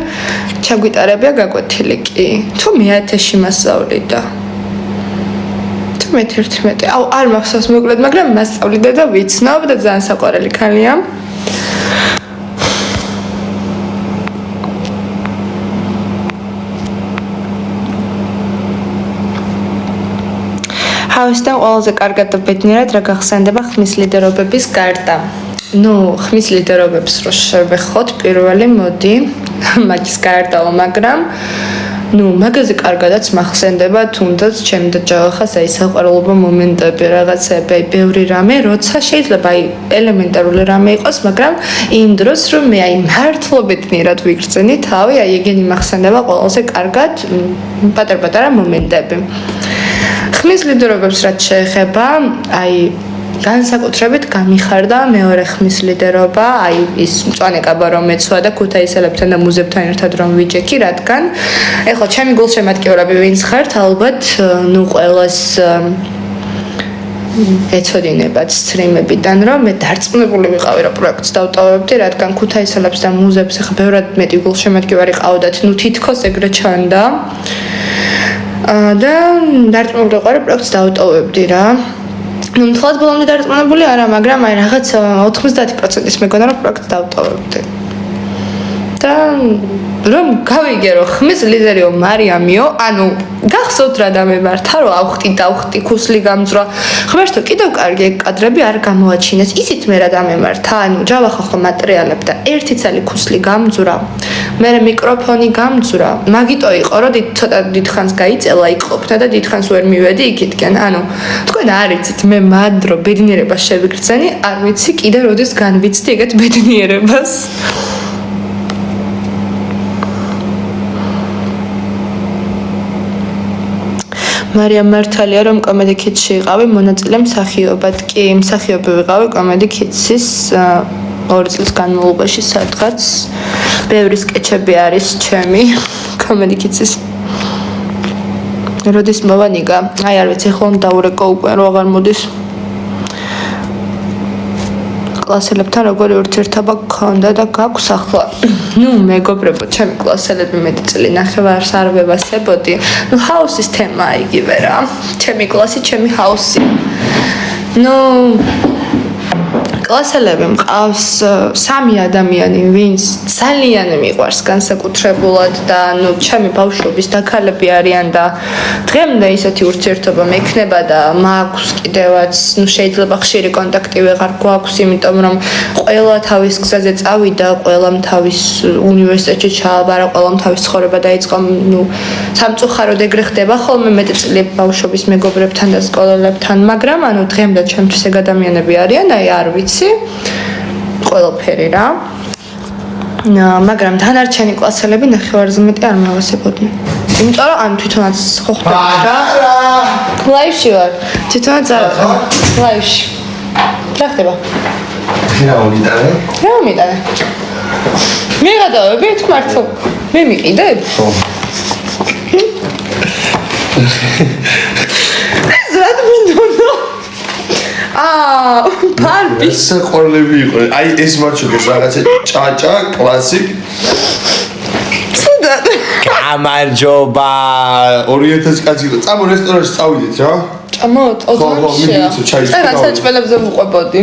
ჩაგვიტარებია გაკვეთილი კი. თუ მე 1000-ში მასწავლიდა. თუ მე 11, აუ არ მახსოვს მოკლედ, მაგრამ მასწავლიდა და ვიცნობ და ძალიან საყვარელი ქალია. ჰავისთან ყველაზე კარგად და ბედნიერად რა გახსენდება ხმის ლიდერობების გარდა? ხმის ლიდერობებს რო შევეხოთ პირველი მოდი მაგის გარდაო, მაგრამ მაგაზე კარგადაც მახსენდება თუნდაც ჩემი და ჯავახას აი საყვარელობა მომენტები რაღაცები, აი ბევრი რამე, როცა შეიძლება აი ელემენტარული რამე იყოს, მაგრამ იმ დროს რომ მე აი მართლობეთნიერად ვიგრძენი თავი, აი ეგენი მახსენდება ყველაზე კარგად პატარ-პატარა მომენტები. ხმის ლიდერობებს რაც შეეხება, აი განსაკუთრებით გამიხარდა მეორე ხმის ლიდერობა, აი ის მწვანე კაბა რომ მეცვა და ქუთაისელებთან და მუზებთან ერთად რომ ვიჯექი, რადგან ეხლა ჩემი გულშემატკივრები ვინც ხართ, ალბათ ყველას ეცოდინებათ სტრიმებიდან, რომ მე დარწმუნებული ვიყავი რომ პროექტს დავტოვებდი, რადგან ქუთაისელებს და მუზებს ეხლა ბევრად მეტი გულშემატკივარი ყავდათ, თითქოს ეგრე ჩანდა. და დარწმუნებული ვიყავი პროექტს დავტოვებდი რა. მთლად ბოლომდე დარწმუნებული არა, მაგრამ აი რაღაც 90%-ის მეგონა რომ პროექტს დავტოვებდი. და რომ გავიგერო ხმის ლიდერიო მარიამიო, ანუ გახსოვთ რა დამემართა, რომ ავხტი ქუსლი გამძვრა. ღმერთო, კიდევ კარგი კადრები არ გამოაჩინეს. ისიც მე რა დამემართა, ანუ ჯავახა ხო მატრიალებდა, ერთი წელი ქუსლი გამძვრა. მე მიკროფონი გამძვრა. მაგიტო იყო, რომ ცოტა დიდხანს გაიწელა იქ ყოფნა და დიდხანს ვერ მივედი იქითკენ. ანუ თქვენ არ იცით, მე მანდრო ბედნიერებას შევიგრძენი, არ ვიცი კიდე როდის განვიცდი ეგეთ ბედნიერებას. მარიამ მართალია რომ კომედი ქიდში იყავი მონაწილე მსახიობად. კი, მსახიობი ვიყავი კომედი ქიდსის 2 წლის განმავლობაში სადღაც. ბევრი სკეჩები არის ჩემი კომედი ქიდსის. როდის მოვანიგა? აი არ ვიცი, ხომ დაურეკო უკვე რო აღარ მოდის. კლასელებთან როგორი ურთიერთობა გქონდა და გაქვს ახლა? მეგობრებო, ჩემი კლასელები მეტი წელი ნახევარს არ ვევასებოდი. ჰაუსის თემა იგივე რა. ჩემი კლასი, ჩემი ჰაუსი. კლასელები მყავს 3 ადამიანი, ვინც ძალიან მიყვარს განსაკუთრებულად და ნუ ჩემი ბავშვობის დაქალები არიან და დღემდე ისეთი ურთიერთობა მექნება და მაქვს კიდევაც, ნუ შეიძლება ხშირი კონტაქტი ვეღარ გვაქვს, იმიტომ რომ ყველა თავის გზაზე წავიდა, ყველამ თავის უნივერსიტეტში ჩააბარა, ყველამ თავის ცხოვრება დაიწყო, ნუ სამწუხაროდ ეგრე ხდება ხოლმე მეტწილად ბავშვობის მეგობრებთან და სკოლელებთან, მაგრამ ანუ დღემდე ჩემთვის ეგ ადამიანები არიან, აი არ ვიცი ყველაფერი რა. მაგრამ დანარჩენი კლასელები ნახევარზე მეტი არ მოვასებოდნენ. იმიტომ რომ ანუ თვითონაც ხო ხდება რა. ლაივში ვარ. თვითონაც არ ლაივში. რა ხდება? რა მომიტანე? რა მომიტანე? მიღადავები თმართო. მე მიყიდებ? ხო. ეს რა მინდოდა? ბარბი საყოვლები იყო. აი ეს მარჩუკეს რაღაცა ჭაჭა კლასიკ. ცუდად. გამარჯობა. 2000 კაცი იყო. წამო რესტორანში წავიდეთ რა. ჭამოთ, ოდნავშია. წერა საჭმელებზე ვუყვებოდი.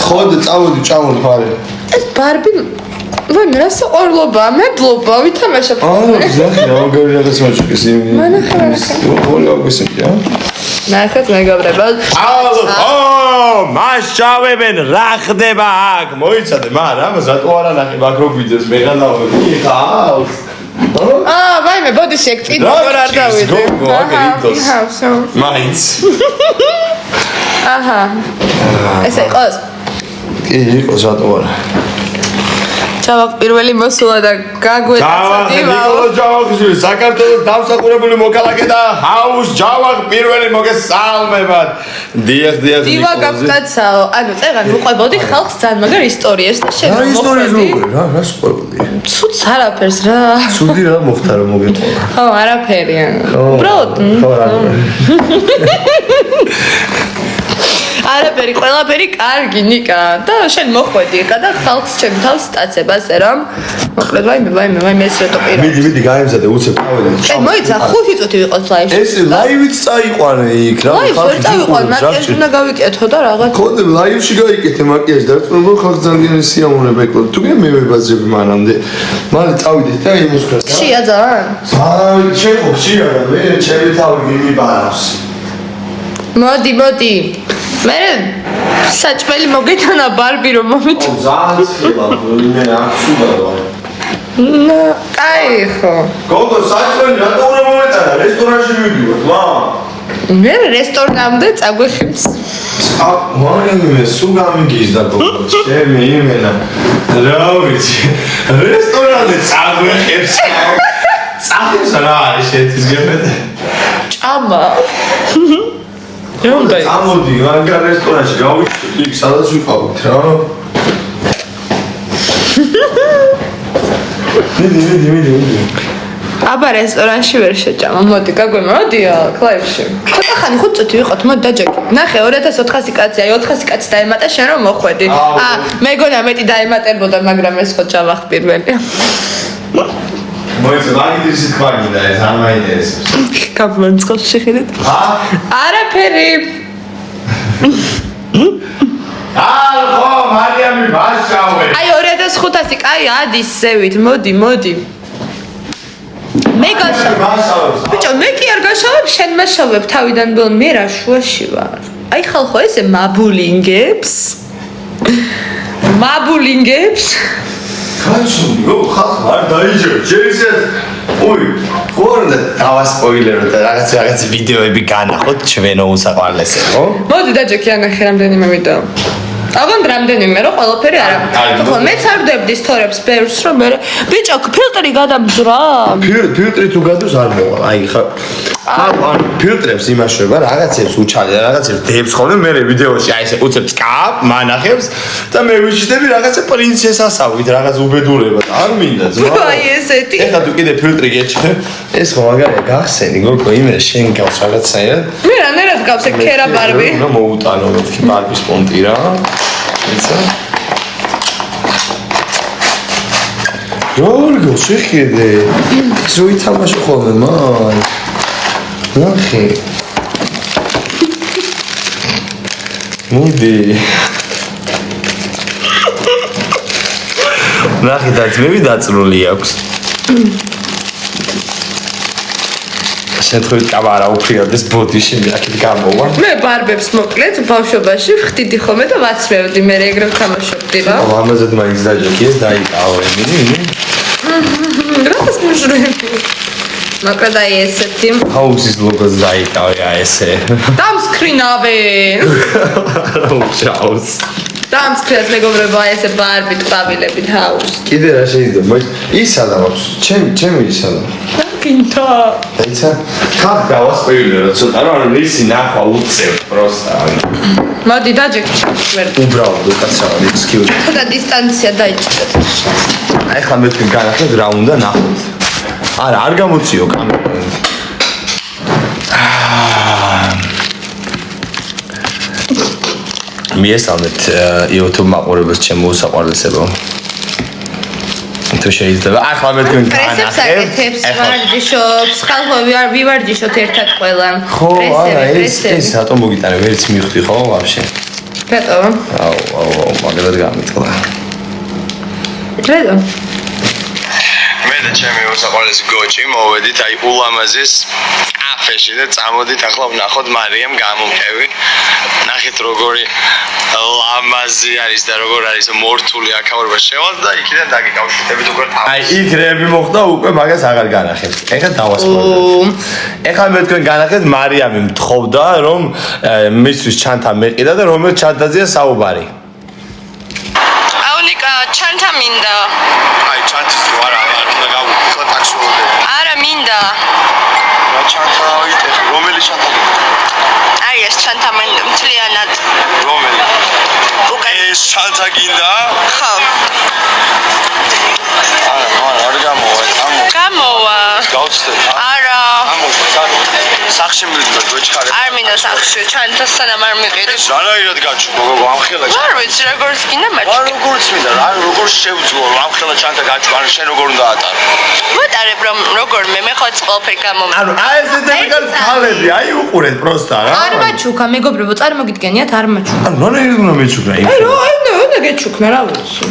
ხო და წავედი ჭამოთ ფარე. ეს ბარბი ვაი მე რა საყვარლობა, მედლობა, ვითამაშებ. ზახი, ამგარი რაღაც მარჩუკეს იმ. მანახე. ორი აგვისებია. ნახეთ მეგობრებო. მას ჩავებენ რა ხდება აქ? მოიცადე, მაგრამ ამას რატო არ ანახებ აქ რო გვიძებს მეღანავები? ხავს. ვაიმე, ბოდი შეკწინ, როგორ არ დავიდე. მაინც. აჰა. ესე იყოს. კი, იყოს რატო არა? ჩავახ პირველი მოსულა და გაგვეცადი ვაუ. ჯავახი, საქართველოს დამსახურებული მოქალაქე და ჰაუს ჯავახ პირველი მოგესალმებათ. დიახ. დივა გაფტაცაო. ანუ წეგან უყვებოდი ხალხს ძალიან, მაგრამ ისტორიებს და შენ რა ისტორიებს მოყვე? რა შეყვებოდი? ცუდს არაფერს რა. ცუდი რა მოხდა რომ მოგეყოლა. ხო, არაფერი. უბრალოდ. ხო, რა. არაფერი, ყველაფერი კარგი, ნიკა. და შენ მოხვედი ხა და ხალხს ჩემ თავს სტაცებას, რომ მოკლედ ვაიმე ეს რატო პირა. მიდი, გაემზადე, უცებ წავედი. მოიცა 5 წუთი ვიყოთ ლაივში. ეს ლაივიც წაიყვანე იქ რა. ლაივში წაიყვან, მაკიაჟი უნდა გავიკეთო და რაღაც. ხონდე ლაივში გაიკეთე მაკიაჟი და რომ ხალხს ძალიან სიამოვნება ეკლო. თუ მე მევებაზრები მანამდე. მალე წავიდეთ და იმის ხარ. შია ძალიან. შეყო შია და მე ჩემი თავი მიმიბარავს. მოდი. მე საჭმელი მოგეთანა ბარბი რომ მომიტო. ძალიან ხილა, მე აღსუდა ვარ. კაი ხო. გოგო საჭმელი რატო უნდა მომეტანა? რესტორანში მივიდივარ, ვა. მე რესტორნამდე წაგვეხებს. მე სულ გამიგიზდა გოგო. ჩემი იმენა. რა ვიცი. რესტორანზე წაგვეხებს. წახებს რა არის შეთვის გებედე? ჭამა. რომ დაი. ამოდი, მაგარ რესტორანში გავიქცეთ, იქ სადაც ვიყავით რა. მიდი. აბა რესტორანში ვერ შეჭამა. მოდი, გაგვემოდია კლაივში. ცოტა ხანი 5 წუთი ვიყოთ, მოდი დაჯექი. ნახე 2400 კაცი, აი 400 კაცი დაემატა შენ რომ მოხვედი. მეგონა მეტი დაემატებოდა, მაგრამ ეს ხო ჩავახ პირველი. მოიცა, მაგის თქვა გინდა ეს არ მაინტერესებს. გამონცხოს შეხედეთ. არაფერი. ალყო, მარიამი ბაშავე. აი 2500, კაი ადის ზევით, მოდი. მე გაშავებ. ბიჭო, მე კი არ გაშავებ, შენ მაშავებ თავიდან ბოლო, მე რა შუაში ვარ. აი ხალხო ესე მაბულინგებს. კაცო, ხალხ არ დაიჯერა, შეიძლება. ოი, ხორდა დავასპოილერო და რაღაც ვიდეოები განახოთ ჩვენო უსაყვარლესე, ხო? მოდი დაჯექი ანახე რამდენიმე ვიდეო. აღარ რამდენიმე რომ ყველაფერი არა. ხო, მეც არ ვდებდი სტორიებს ბევრს რომ მე ბიჭო, ფილტრი გადამძრა. ფილტრი თუ გადოს არ მოვა. აი ხა ან ფილტრებს იმაშვება, რაღაცებს უჩალე, რაღაცებს დებს ხოლმე, მე ვიდეოში აი ესე უცებ წკაპ, მანახებს და მე ვიჩნდები რაღაცა პრინცესასავით, რაღაც უბედურება. არ მინდა ძმა. აი ესეთი. ეხლა თუ კიდე ფილტრი გეჭირე, ეს ხო მაგარია გახსენი, გოგო, იმერე შენ გავს რაღაცაერად. მე რანერად გავს ეგ ქერა ბარბი. უნდა მოუტანო მეთქი ბარბის პონტი რა. ისა როგორ შეხედე? ეს რო ითამაშო ხოლმე მან. ნახე. მოდი. ნახეთ მე დაწრული აქვს შეთხოვით კამარა უფრიოდეს ბოდიში მაქეთ გამოვა მე ბარბებს მოკლედ ბავშვობაში ვხდიდი ხოლმე და ვაცმევდი მე ეგრე ვთამაშობდი რა ამაზე მაინც დაჯოქიეს დაიკავე რას მუშრები მოკლედ აი ესეთი ჰაუსის ლოგოს დაიკავე აი ესე დამსკრინავე ჩაუს დამსკრინავ მეგობრებო აი ესე ბარბი ტყავილებით ჰაუს კიდე რა შეიძლება ისადა მაქვს ჩემი ისადა კინთა ეცა ხარ დავასპეილე რა ცოტა რომ რისი ნახვა უწევ პროსტა მოდი დაჯექი ვერ უბრალოდ უკაცრავად ექსკიუზ ცოტა დისტანცია დაიჭირეთ აი ხა მე თქვენ განახეთ რა უნდა ნახოთ არა არ გამოციო კამერა მიესალმეთ YouTube მაყურებელს ჩემო უსაყვარლესებო თუ შეიძლება ახლა მე თქვენ განახეთ ვარჯიშობს ხალხო ვივარჯიშოთ ერთად ყველა ხო არა ეს რატომ მოგიტარე ვერც მივხვდი ხო ვაფშე რატო აუ მაგალითად გამიტყდა რატო მე და ჩემი უსაყვარლესი გოჭი მოვედით აი ულამაზეს კაფეში და წამოდით ახლა ვნახოთ მარიამ გამომკევი ნახეთ როგორი ლამაზი არის და როგორ არის მორთული აქაურება შევალ და იქიდან დაგიკავშირდებით უკვე თავს აი იქ რეები მოხდა უკვე მაგას აღარ განახეთ ეხლა დავასრულებ ეხლა მე თქვენ განახეთ მარიამი მთხოვდა რომ მისთვის ჩანთა მეყიდა და რომელ ჩანთაზეა საუბარი აუნიკა ჩანთა მინდა აი ჩანთის რო არა უნდა გავუხო ტაქსოოდე არა მინდა რა ჩანთა ვიტეხ რომელი ჩანთა აი ეს ჩანთა მინდა მთლიანად რომელი ეს ჩანთა გინდა ხო არ გამოვა გავცდეთ არა სახში მივიდნენ გვეჩქარე არ მინდა სახში ჩანთა სანამ არ მიყიდე რანაირად გაჩვო გოგო ამხელა არ ვიცი როგორც გინდა მაჩვი რა როგორც მინდა რა როგორ შევძლო ამხელა ჩანთა გაჩვო ან შენ როგორ უნდა ატარო მოტარებ რომ როგორმე მე ხო ყველაფერი გამომი ანუ აი ესეთი ქალები აი უყურეთ პროსტა რა არ მაჩუქა მეგობრებო წარმოგიდგენიათ არ მაჩუქა ანუ რანაირად უნდა მეჩუქნა იმ აი რა უნდა გეჩუქნა რა ვიცი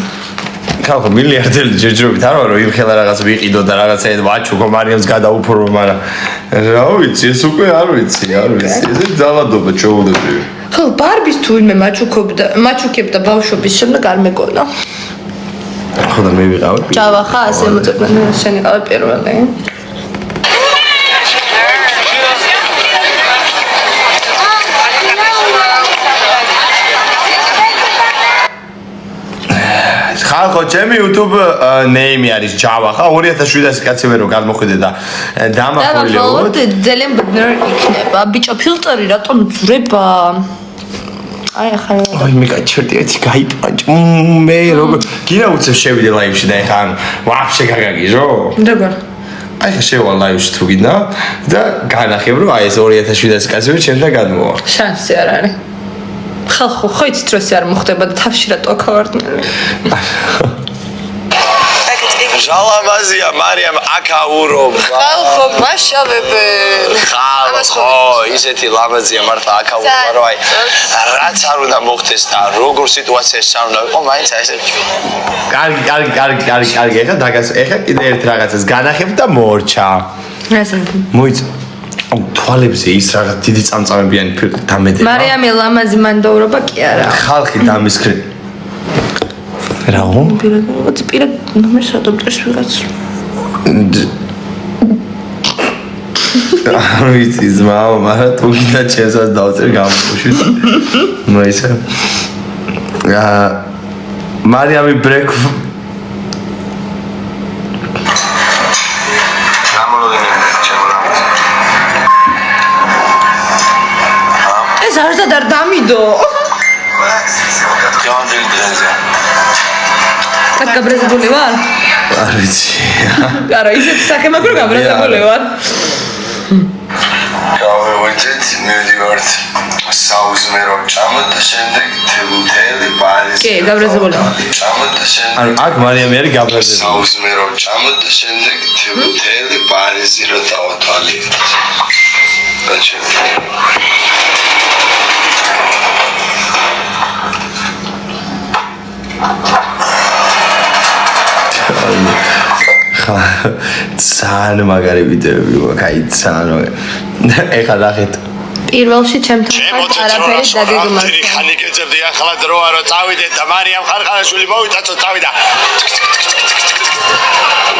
ხალხო მილიარდელი ჯერჯერობით არ ვარო იმ ხელა რაღაც ვიყიდო და რაღაცა ვაჩუქო მარიამს გადაუფორო მაგრამ რა ვიცი ეს უკვე არ ვიცი ეს ძალადობა ჩაუდები ხო ბარბის თუ ვინმე მაჩუქებდა ბავშვობის შემდეგ არ მეგონა ხო და მე ვიყავი ჯავა ხა ასე მოწებნა შენი ყავი პირველი ხალხო ჩემი YouTube name არის Java ხა 2700 კაცი ვერო გადმოხვიდე და დამახვილებოდ ძალიან ბნერ იქნება ბიჭო ფილტრი რატომ ძვრება აი ახლა აი მე გაჩერდიეთი გაიპანჭ მე როგორ გინდა უცებ შევიდე ლაივში და ეხა ვაფშე გაგაგიჟო როგორ აი ხა შევალ ლაივში თუ გინდა და განახებ რომ აი ეს 2700 კაცი ვერო ჩემთან გადმოვა შანსი არ არის ხალხო ხო იცით რომ ეს არ მოხდება და თავში რატო აქავარდნელი ჟალამაზია მარიამ აქაურობა ხალხო მაშავებენ ხალხო ისეთი ლამაზია მართლა აქაურობა რომ აი რაც არ უნდა მოხდეს და როგორ სიტუაციაში არ უნდა ვიყო მაინც აი ესე კარგი ეხა დაგას ეხა კიდე ერთ რაღაცას განახებ და მორჩა ასე მოიც თვალებზე ის რაღაც დიდი წამწამებიანი ფილტრი დამედება მარიამი ლამაზი მანდაურობა კი არა ხალხი დამისქრე რაო პირად ნომერს რატომტრეს ვიღაც არ ვიცი ზმაო მაგრამ თუ გინდა ჩემსაც დავწერ გამოფუში ნუ ისე მარიამი ბრეკ ეს არ ზად არ დამიდო გამდელი დრეზია так გაბრაზებული ვარ? არ ვიცი. არა, ისეთ სახე მაგ რო გაბრაზებული ვარ. გავევეთეთ, მივდივართ საუზმერო ჭამოთ და შემდეგ თელი პარიზი. კი, გაბრაზებული ვარ. ჭამოთ და შემდეგ ანუ აქ მარიამი არის გაბრაზებული. საუზმერო ჭამოთ და შემდეგ თელი პარიზი რო დავათვალიერეთ. აჩა. ძალიან მაგარი ვიდეოები მაქვს, აი ძალიან. ეხლა ნახეთ. პირველში ჩემთან არაფერი დაგეგმავ. ხანი გეძებდი ახლა დროა რომ წავიდეთ და მარიამ ხარხანაშვილი მოვიტაცო წავიდა.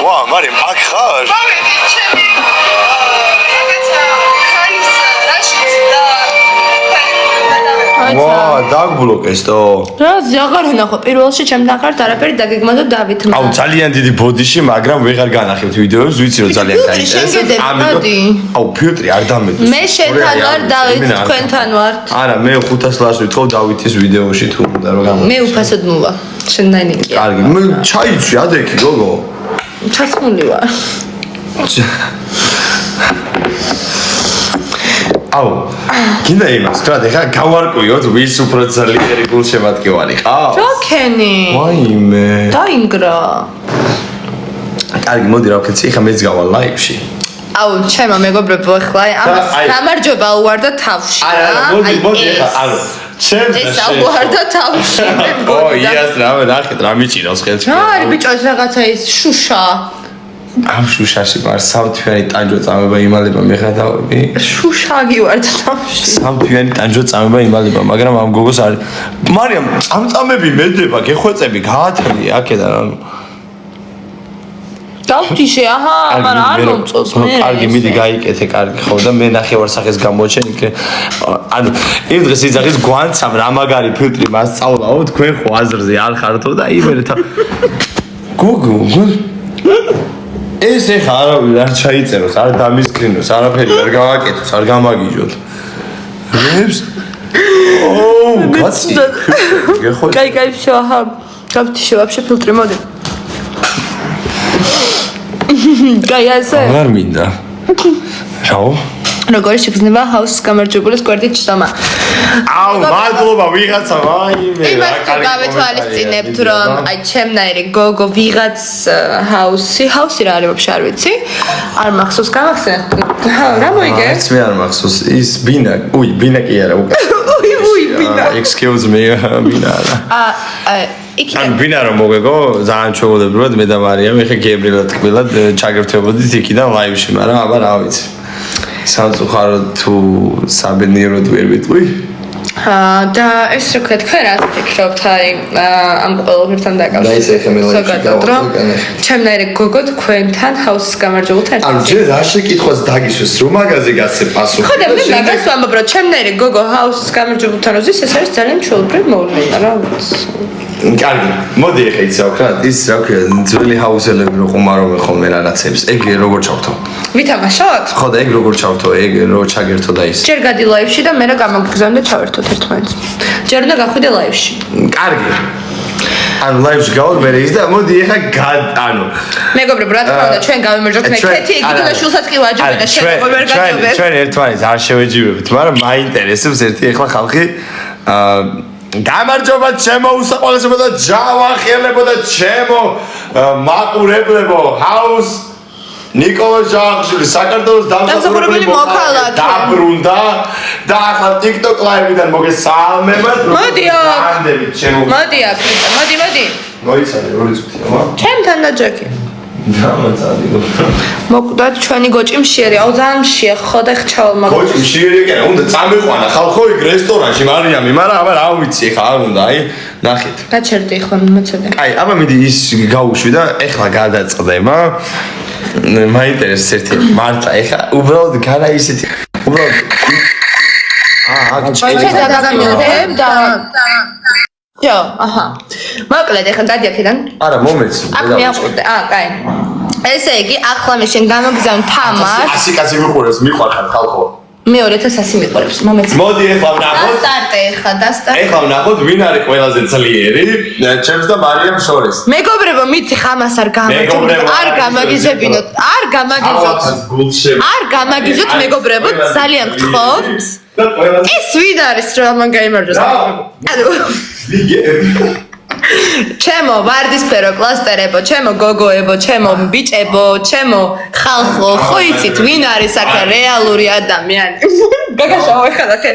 ვა, მარიამ აქ ხარ? მოვიდი ჩემი. რაღაცა ხანის რაშიც და ვა, დაგბლოკეს თო. რა ზაღარ ნახო პირველში ჩემთან ხარ არაფერი დაგეგმავ და დავითმა. აუ ძალიან დიდი ბოდიში, მაგრამ ვეღარ განახებთ ვიდეოებს, ვიცი რომ ძალიან გაინტერესებს. აუ ფილტრი არ დამედოს. მე შენთან ვარ, დავით თქვენთან ვარ. არა, მე 500 ლარს ვითხოვ დავითის ვიდეოში თუ უნდა რომ გამო. მე უფასოდ მოვა. შენთან იქია. კარგი, მე ჩაიცვი ადექი გოგო. ჩასმული ვარ. აუ, გინდა იმას, რა და ხა გავარკვიოთ ვის უფრო ძლიერი გულშემატკივარი ხარ? ჯოქენი. ვაიმე. დაინგრა. კარგი, მოდი რა ვქეცი, ხა მეც გავალ ლაივში. აუ, ჩემო მეგობრებო, ახლა ამას გამარჯობა უვარდა თავში. არა, მოდი ხა, არა. ჩემს ეს უვარდა თავში. ო, იას რა, ნახეთ რა მიჭირავს ხელში. რა არის ბიჭოს რაღაცა ის შუშა. ამ შუშაში მარ სამთვიანი ტანჯო წამება იმალება მეღადავები. შუშა გივარდა თავში. სამთვიანი ტანჯო წამება იმალება, მაგრამ ამ გოგოს არის. მარიამ, წამწამები მედება, გეხვეწები, გაათვლი აქედან ანუ. დავთიშე, აჰა, მაგრამ არ მომწონს მე. კარგი, მიდი გაიკეთე, კარგი ხო და მე ნახევარსახეს გამოჩენ იქ. ანუ იმ დღეს იძახის გვანცამ რა მაგარი ფილტრი მასწავლაო, თქვენ ხო აზრზე არ ხართო და იმერე თა. გოგო, ეს ეხა არავინ არ ჩაიწეროს, არ დამისკრინოს, არაფერი არ გავაკეთოს, არ გამაგიჟოთ. რებს? ოუ, კაცი. გეხო. კაი, всё, аха. დავთიშე вообще ფილტრი მოდი. კაი, ასე. აღარ მინდა. რაო? როგორ შეგრძნება ჰაუსის გამარჯვებულის კვერდით ჩსომა. აუ, მადლობა ვიღაცა, ვაიმე. იმას გავითვალისწინებთ, რომ აი ჩემნაირი გოგო ვიღაც ჰაუსი რა არის ვაფშე არ ვიცი. არ მახსოვს, გამახსენე. რა მოიგე? არც მე არ მახსოვს, ის ბინა, ბინა კი არა უკან. ბინა. Excuse me, ბინა არა. ან ბინა რომ მოგეგო, ძალიან ჩვეულებრივად მე და მარიამ ეხა გებრილად თკბილად ჩაგერთვებოდით იქიდან ლაივში, მაგრამ აბა რა ვიცი. სამწუხაროდ თუ საბედნიეროდ ვერ ვიტყვი. და ეს რა ქვია, თქვენ რა ფიქრობთ აი ამ ყველაფერთან დაკავშირებით? რომ ჩემნაირი გოგო თქვენთან ჰაუსის გამარჯვებულთან ერთად. ანუ ჯერ რა შეკითხვას დაგისვეს, რომ მაგაზე გასცე პასუხი. ხო და მე მაგას ვამბობ, რომ ჩემნაირი გოგო ჰაუსის გამარჯვებულთან როზის ეს არის ძალიან ჩვეულებრივი მოვლენა რა ვიცი. კარგი, მოდი ეხა იცი რა ვქნა, ის რა ქვია, ძველი ჰაუსელები რო ყუმარობენ ხოლმე რაღაცებს, ეგ როგორ ჩავთო? ვითამაშოთ? ხო და ეგ როგორ ჩავთო, ეგ რო ჩაგერთო და ის. ჯერ გადი ლაივში და მე რა გამოგგზავნე ჩავერთოთ ერთმანეთს. ჯერ უნდა გახვიდე ლაივში. კარგი. ანუ ლაივში გავალ მე ის და მოდი ეხა ანუ მეგობრებო, რა თქმა უნდა, ჩვენ გავიმარჯვებთ მე ქეთი, იგი და შულსაც კი ვაჯობენ და შენ როგორ ვერ გაჯობენ. ჩვენ ერთმანეთს არ შევეჯიბებთ, მაგრამ მაინტერესებს ერთი ეხლა ხალხი გამარჯობა ჩემო უსაყვარლესებო და ჯავახიელებო და ჩემო მაყურებლებო ჰაუს ნიკოლა ჯავახიშვილი საქართველოს დამსახურებელი მოქალაქე დაბრუნდა და ახლა TikTok live-დან მოგესალმებათ მოდი აქ მოდი მოიცადე ორი წუთია ჩემთან და ჯეკი დამაცადი მოკვდათ ჩვენი გოჭი მშიერი აუ ძალიან მშია ხო და ხჩავალ მაგ გოჭი მშიერი კი არა უნდა წამეყვანა ხალხო იქ რესტორანში მარიამი მაგრამ აბა რა ვიცი ხა არ უნდა აი ნახეთ გაჩერდი ხო მოწოდე აი აბა მიდი ის გაუშვი და ეხლა გადაწყდება მაინტერესებს ერთი მარტა ეხლა უბრალოდ განა ისეთი უბრალოდ ჩაიჩა დაგამიოდებ და ჯო აჰა მოკლედ ეხლა გადი აქედან არა მომეც აქ მეაყურე კაი ესე იგი ახლა მე შენ გამოგზავნ თამაშს 100 კაცი მიყურებს მიყვარხარ ხალხო მე 2100 მიყურებს მომეც მოდი ეხლა ვნახოთ სტარტე ეხლა ეხლა ვნახოთ ვინ არის ყველაზე ძლიერი ჩემს და მარიამ შორის მეგობრებო მითი ხამას არ გამაგიჟებინოთ არ გამაგიჟოთ მეგობრებო ძალიან გთხოვთ ეს ვინ არის რომ ამან გაიმარჯვოს ჩემო ვარდისფერო კლასტერებო, ჩემო გოგოებო, ჩემო ბიჭებო, ჩემო ხალხო, ხო იცით ვინ არის აქ რეალური ადამიანი? გაგაშავა ხა და ხე.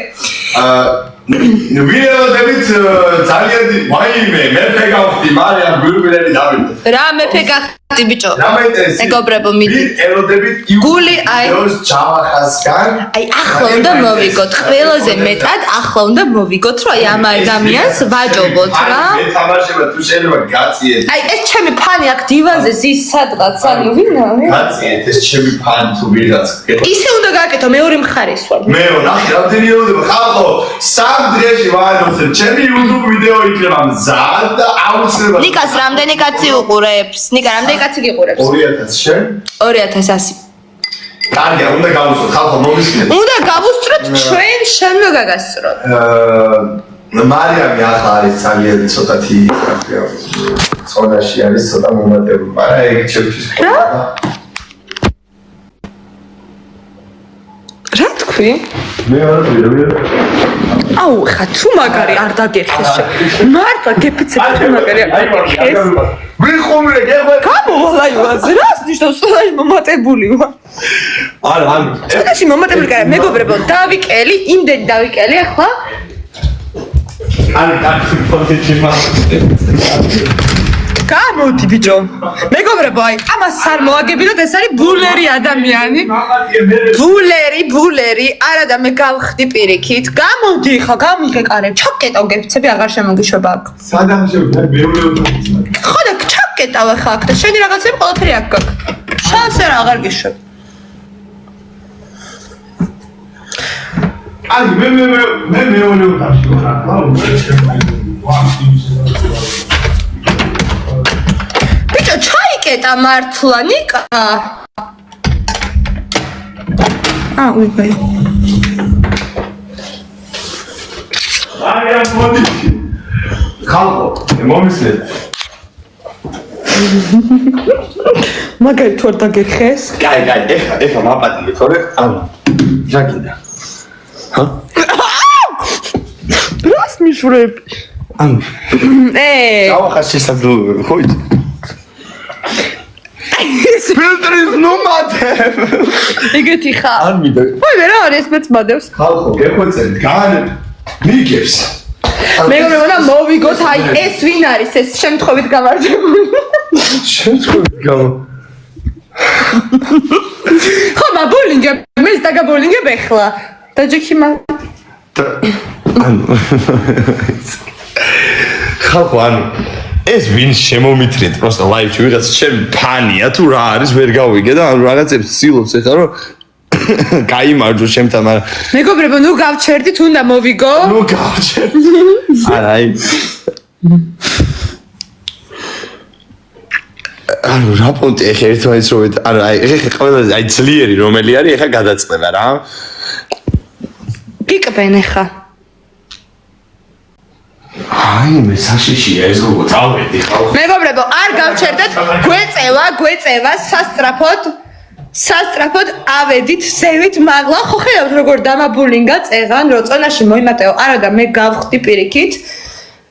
ვინ ელოდებით ძალიან ვაიმე მეფე გავხდი მარიამ გულბილები დავიდე რა მეფე გახდი ბიჭო რა მეინტერესებს მეგობრებო მიდი ვინ ელოდებით გული აი ჯავახასგან აი ახლა უნდა მოვიგოთ ყველაზე მეტად ახლა უნდა მოვიგოთ რომ აი ამ ადამიანს ვაჯობოთ რა მე თამაშება თუ შეიძლება გაციეთ აი ეს ჩემი ფანი აქ დივანზე ზის სადღაც ანუ ვინა გაციეთ ეს ჩემი ფანი თუ ვიღაც ისე უნდა გააკეთო მეორე მხარეს ვარ მე ნახე რამდენი ელოდება ხალხო სამ დღეში ვაანონსებ ჩემი YouTube ვიდეო იქნება მზად და აუცილებლად ნიკას რამდენი კაცი უყურებს ნიკა რამდენი კაცი გიყურებს 2000 შენ 2100 კარგია უნდა გავუსწროთ ხალხო მოგისმენთ უნდა გავუსწროთ ჩვენ შენვე გაგასწროთ მარიამი ახლა არის ძალიან ცოტათი ცოდაში არის ცოტა მომატებული მაგრამ ეგ ჩემთვის რა თქვი მე არ ვიცი აუ ხა თუ მაგარი არ დაგეხეს მარტო გეფიცებ თუ მაგარი არ დაგეხეს ვიხუმრე გეხვა გამოვალაივაზე რას ნიშნავს სულაში მომატებული ვარ არა სულაში მომატებული კარა მეგობრებო დავიკელი იმდენი დავიკელი ახლა არ პონტიჩი გამოდი ბიჭო მეგობრებო აი ამას არ მოაგებინოთ ეს არის ბულერი ადამიანი ბულერი არა და მე გავხდი პირიქით გამოდი ხა გამიღე კარები ჩაკეტავ გეფცები აღარ შემოგიშვება აქ სადამ შევდა მეორე ხო და ჩაკეტავ ხა აქ და შენი რაღაცები ყველაფერი აქ გაქვს შანსი რა აღარ გიშვებ აი მე მეორე ოთახში ვარ ბიჭო ჩაიკეტა მართლა ნიკა ვიგай აი მოდი ხალხო მომისლეთ მაგარი თუ არ დაგეხეს კაი ეხა მაპატივე თორე ანუ რა გინდა ჰა რას მიშვრებ ანუ ჯავახას შესაძლებლობები ხო იცი ფილტრის ნუმადებ ეგეთი ხა არ მინდა ვაი რა არის მეც მადევს ხალხო გეხვეწეთ გან მიგებს მეგობრებო და მოვიგოთ აი ეს ვინ არის ეს შემთხვევით გამარჯვებული შემთხვევით გამო ხო მაბოლინგე მეც დაგაბოლინგებ ეხლა დაჯექი ანუ ხალხო ანუ ეს ვინ შემომითრით პროსტა ლაივში ვიღაც ჩემ ფანია თუ რა არის ვერ გავიგე და ანუ რაღაცებს ცდილობს ეხლა რომ გაიმარჯვო ჩემთან მაგრამ მეგობრებო ნუ გავჩერდით უნდა მოვიგო ნუ გავჩერდ არა აი ანუ რა პონტი ეხა ერთმანეთს რო ანუ აი ეხა ყველაზე აი ძლიერი რომელი არის ეხა გადაწყდება რა გიკბენ ეხა აი მე საშიშია ეს გოგო წავედი ხალხო მეგობრებო არ გავჩერდეთ გვეწევა სასტრაფოდ ავედით ზევით მაღლა ხო ხედავთ როგორ დამაბულინგა წეღან რო წონაში მოიმატეო არა და მე გავხდი პირიქით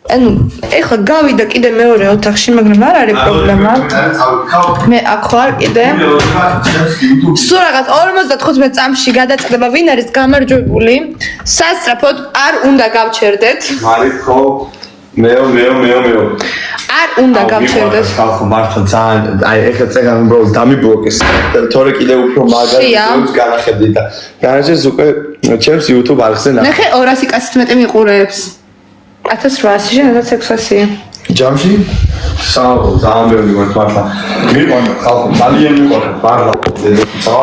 ანუ ეხლა გავიდა კიდე მეორე ოთახში მაგრამ არ არის პრობლემა მე აქ ხარ კიდე სულ რაღაც 55 წამში გადაწყდება ვინ არის გამარჯვებული სასტრაფოდ არ უნდა გავჩერდეთ მარით ხო მეო არ უნდა გავჩერდეთ ხალხო მართლა ძალიან აი ეხლა წეგან უბრალოდ დამიბლოკეს თორე კიდე უფრო მაგარი ვიდეოებს განახედი და განაჩენს უკვე ჩემს YouTube არხზე ნახე 200 კაცით მეტი მიყურებს 1800 შენ 1600 ჯამში საუბრო ძალიან ბევრი მართლა მიყვარდა ხალხო ძალიან მიყვარდა ბარლა დედოფლისა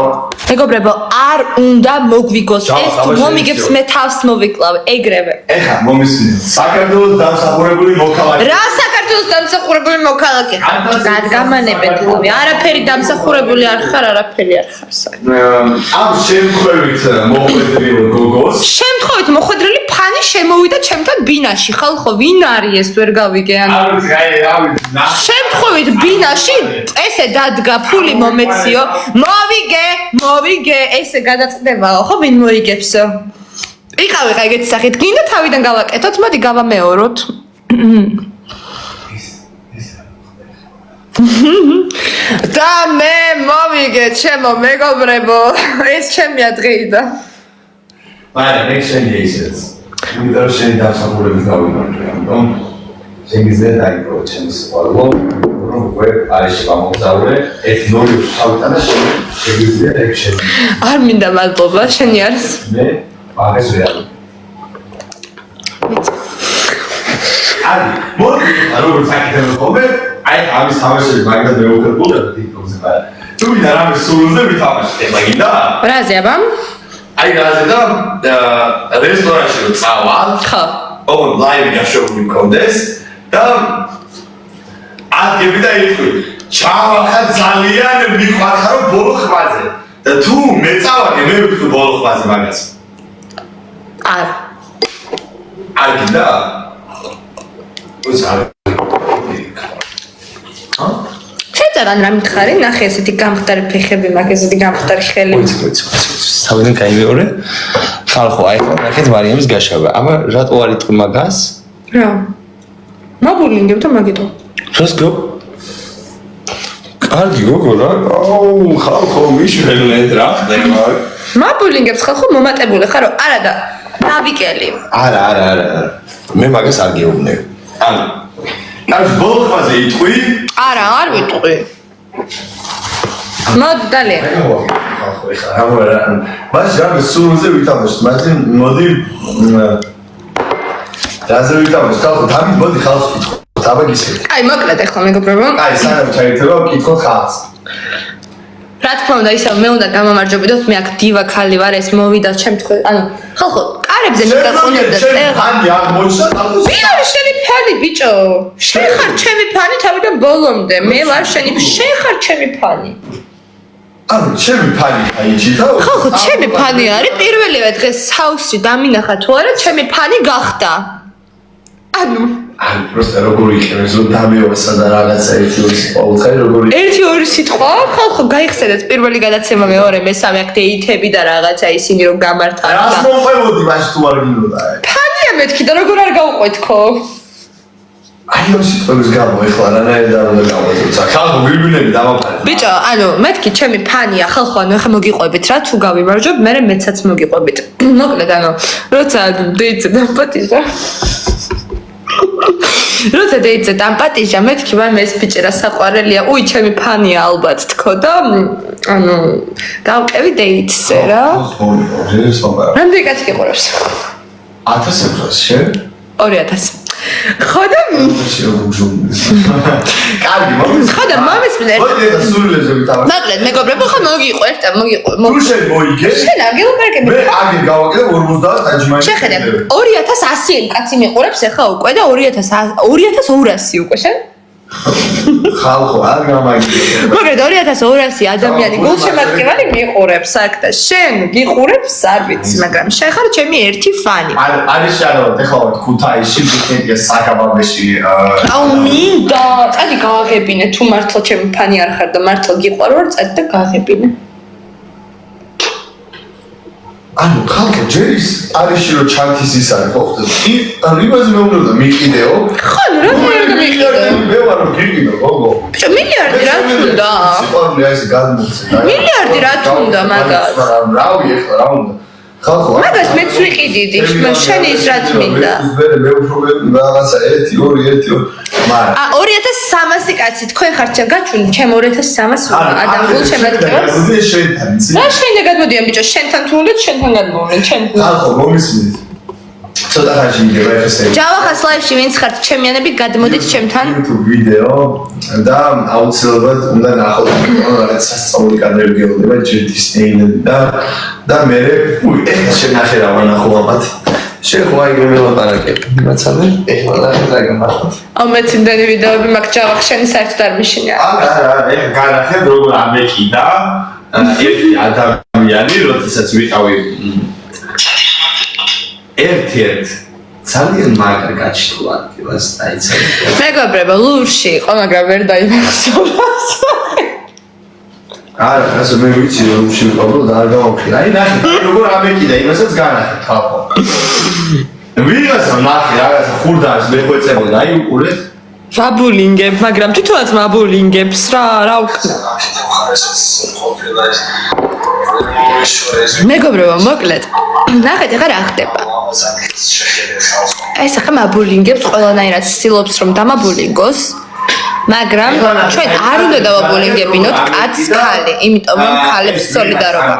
მეგობრებო არ უნდა მოგვიგოს ეს თუ მომიგებს მე თავს მოვიკლავ ეგრევე ეხა მომისმინე საქართველოს დამსახურებული მოქალაქე რა საქართველოს დამსახურებული მოქალაქე გადგამანებენ თავი არაფერი დამსახურებული არ ხარ არაფერი არ ხარ ამ შემთხვევით მოხვედრილ გოგოს შემთხვევით მოხვედრილი ფანი შემოვიდა ჩემთან ბინაში ხალხო ვინ არის ეს ვერ გავიგე ანუ შემთხვევით ბინაში ესე დადგა ფული მომეციო მოვიგე ესე გადაწყდებაო ხო ვინ მოიგებსო იყავი ხა ეგეთი სახით გინდა თავიდან გავაკეთოთ მოდი გავამეოროთ და მე მოვიგე ჩემო მეგობრებო ეს ჩემია დღეიდან მაგრამ მე შენი ისეც მინდა რომ შენი დასახურების გავიმარჯვე, ამიტომ შეგიძლია დაიპყრო ჩემს სიყვარულო, რომ უკვე არის გამოგზაურე, 1-0 თავიდან და შეგიძლია ექშენი. არ მინდა მადლობა, შენი არის. მე მაგას ვერ არის. აი, მოდი, როგორ საკითხები ხოლმე, აი ამის თამაშები მაგას მე უხერხულებ TikTok-ზე, მაგრამ თუ მინდა რამე სულზე ვითამაშე, მაგინდა? რაზე აბა? აი რაზე და რესტორანში რო წავალ, ხო. ოღონდ ლაივი გაშოვლი მქონდეს და ადგები და იტყვი, ჩავახა ძალიან მიყვარხარ რომ ბოლო ხმაზე და თუ მე წავაგე მე ვიტყვი ბოლო ხმაზე მაგას. არ. არ გინდა? უზარ. შეძარან რა მითხარი, ნახე ესეთი გამხდარი ფეხები მაგ ესეთი გამხდარი ხელი. თავიდან გაიმეორე. ხალხო, აი ხო, ნახეთ მარიამის გაშავა. აბა რატო არ იტყვი მაგას? რა? მაბულინგებ და მაგიტო. რას გო? კარგი გოგო რა. აუ, ხალხო, მიშველეთ რა ხდება. მაბულინგებს ხალხო მომატებული ხარო? არა და ნავიკელი. არა. მე მაგას არ გეუბნები. ანუ ნავს ბოლო ხმაზე იტყვი? არა, არ ვიტყვი. მოდი დალე. ხალხო, ეხლა რა მას რამე სულზე ვითამაშოთ, მაგრამ მოდი რაზე ვითამაშოთ, ხალხო, თავი მოდი ხალხს ვიტყვი. დაბაგისე. აი, მოკლედ ახლა მეგობრებო. აი, სანამ ჩაირთება, ვკითხო ხალხს. რა თქმა უნდა, ისევ მე უნდა გამომარჯვებოდოთ, მე აქ დივა ქალი ვარ, ეს მოვიდა ჩემთვის. ანუ, ხალხო, კარებზე მიგაყოლებდა წეღ. ფანი არ მოიცა, ვინ არის შენი ფანი, ბიჭო? შენ ხარ ჩემი ფანი თავიდან ბოლომდე. მე ვარ შენ ხარ ჩემი ფანი. ანუ ჩემი ფანი აიჭი და ხალხო, ჩემი ფანი არის პირველივე დღეს საუსში დამინახა თუ არა, ჩემი ფანი გახდა. ანუ აი, პროსტა როგორ იყენებს, რომ დამეორსა და რაღაცა 1-2 ყოველდღე როგორ 1-2 სიტყვა, ხალხო, გაიხსენეთ პირველი გადაცემა, მეორე, მესამე აქ დეითები და რაღაცა ისინი რომ გამართავდა. რას მომყვებოდი მაშინ თუ არ გინდოდა? ფანია მეთქი და როგორ არ გავყვეთქო? აი, ამ სიტყვების გამო ეხლა რანაირად არ უნდა გავაზრდო. ხალხო, გვირგვინები დამაფარეთ. ბიჭო, ანუ მეთქი ჩემი ფანია, ხალხო, ანუ ახლა მოგიყვებით რა, თუ გავიმარჯვებ, მე მეცაც მოგიყვებით. მოკლედ, ანუ როცა დეიცე და პატიჟა როცა დეიცე და პატიჟა მეთქი ვარ მე ეს ბიჭი რა საყვარელია, უი ჩემი ფანია ალბათ თქო და ანუ გავყევი დეიცზე რა. რამდენი კაცი გიყურებს? 1000 შენ? 2000. ხო და კარგი, მომის. ხო და მომის მე. მოდი და სულელზე ვითამაშ. მოკლედ, მეგობრებო, ხო მოგიყვეთ და მოგიყვე. თუ შენ მოიგე? შენ აგილბერგები. მე აგერ გავაკეთე 50 დაჯმაი. შეხედე 2100 კაცი მიყურებს ახლა უკვე და 2200 უკვე შენ? ხალხო, არ გამაგიე. მოკლედ 2200 ადამიანი გულშემატკივარი მიყურებს აქ და შენ გიყურებს არ ვიცი, მაგრამ შენ ხარ ჩემი ერთი ფანი. არის შაროთ, ეხლა ქუთაისში ვიქენდია საკაბაბეში. აუ მინდა, წადი გააღებინე თუ მართლა ჩემი ფანი არ ხარ და მართლა გიყვარ ვარ, წადი და გააღებინე. ანუ ხალხო ჯერის არის რომ ჩანთის ის არის ხო ხდება. ანუ იმაზე მე უნდა მიყიდეო. ხო, რა უნდა მიყიდეო? მე ვარ რომ გიყიდო, გოგო. ბიჭო, მილიარდი რა თუნდა? სიყვარული აი ეს გადმოწე. მილიარდი რა თუნდა მაგას? რავი ეხლა რა უნდა. ხალხო მაგას მეც ვიყიდიდი, შენ ის რაც მინდა. მე უფრო რაღაცა 1-2 მაგრამ 2300 კაცი თქვენ ხართ ჩემ გაჩვენე ჩემ 2300 ადამიან გულშემატკივარს. რა შენ გადმოდიან ბიჭო, შენთან თულეთ, შენთან გადმოვლენ, ჩემ. ხალხო მომისმენთ. ცოტა ხანში მიგება ესე. ჯავახას ლაივში ვინც ხართ ჩემიანები გადმოდით ჩემთან. YouTube ვიდეო და აუცილებლად უნდა ნახოთ რაღაც სასწაული კადრები გეუბნება ჯეთის ეილები და მე ეხლა შენახე რა ვანახო ამათ. შენ ხო აი მელაპარაკებ. მაცალე ეხლა რა გამახოთ. აუ მეც იმდენი ვიდეოები მაგ ჯავახ შენი საერთოდ არ მიშინია. არა, ეხლა განახებ როგორ ამეკიდა ერთი ადამიანი, როდესაც ვიყავი ერთ ძალიან მაგარ გაჩნდა ადგილას დაიცადა. მეგობრებო, ლურში იყო, მაგრამ ვერ დაიმახსოვრა. არა, ასე მე ვიცი რომ შევყავო და არ გამოვხილ. აი ნახე, როგორ ამეკიდა, იმასაც განახეთ ხალხო. ვიღაცა ნახე, რაღაცა ხურდას მეხვეწებოდა, აი უყურეთ. მაბულინგებ, მაგრამ თვითონაც მაბულინგებს რა უკნა. მეგობრებო, მოკლედ. ნახეთ, ახლა რა ხდება. ეს ახლა მაბულინგებს ყველანაირად ცდილობს რომ დამაბულინგოს, მაგრამ ჩვენ არ უნდა დავაბულინგებინოთ კაცს ხალი, იმიტომ რომ ხალებს სოლიდარობა.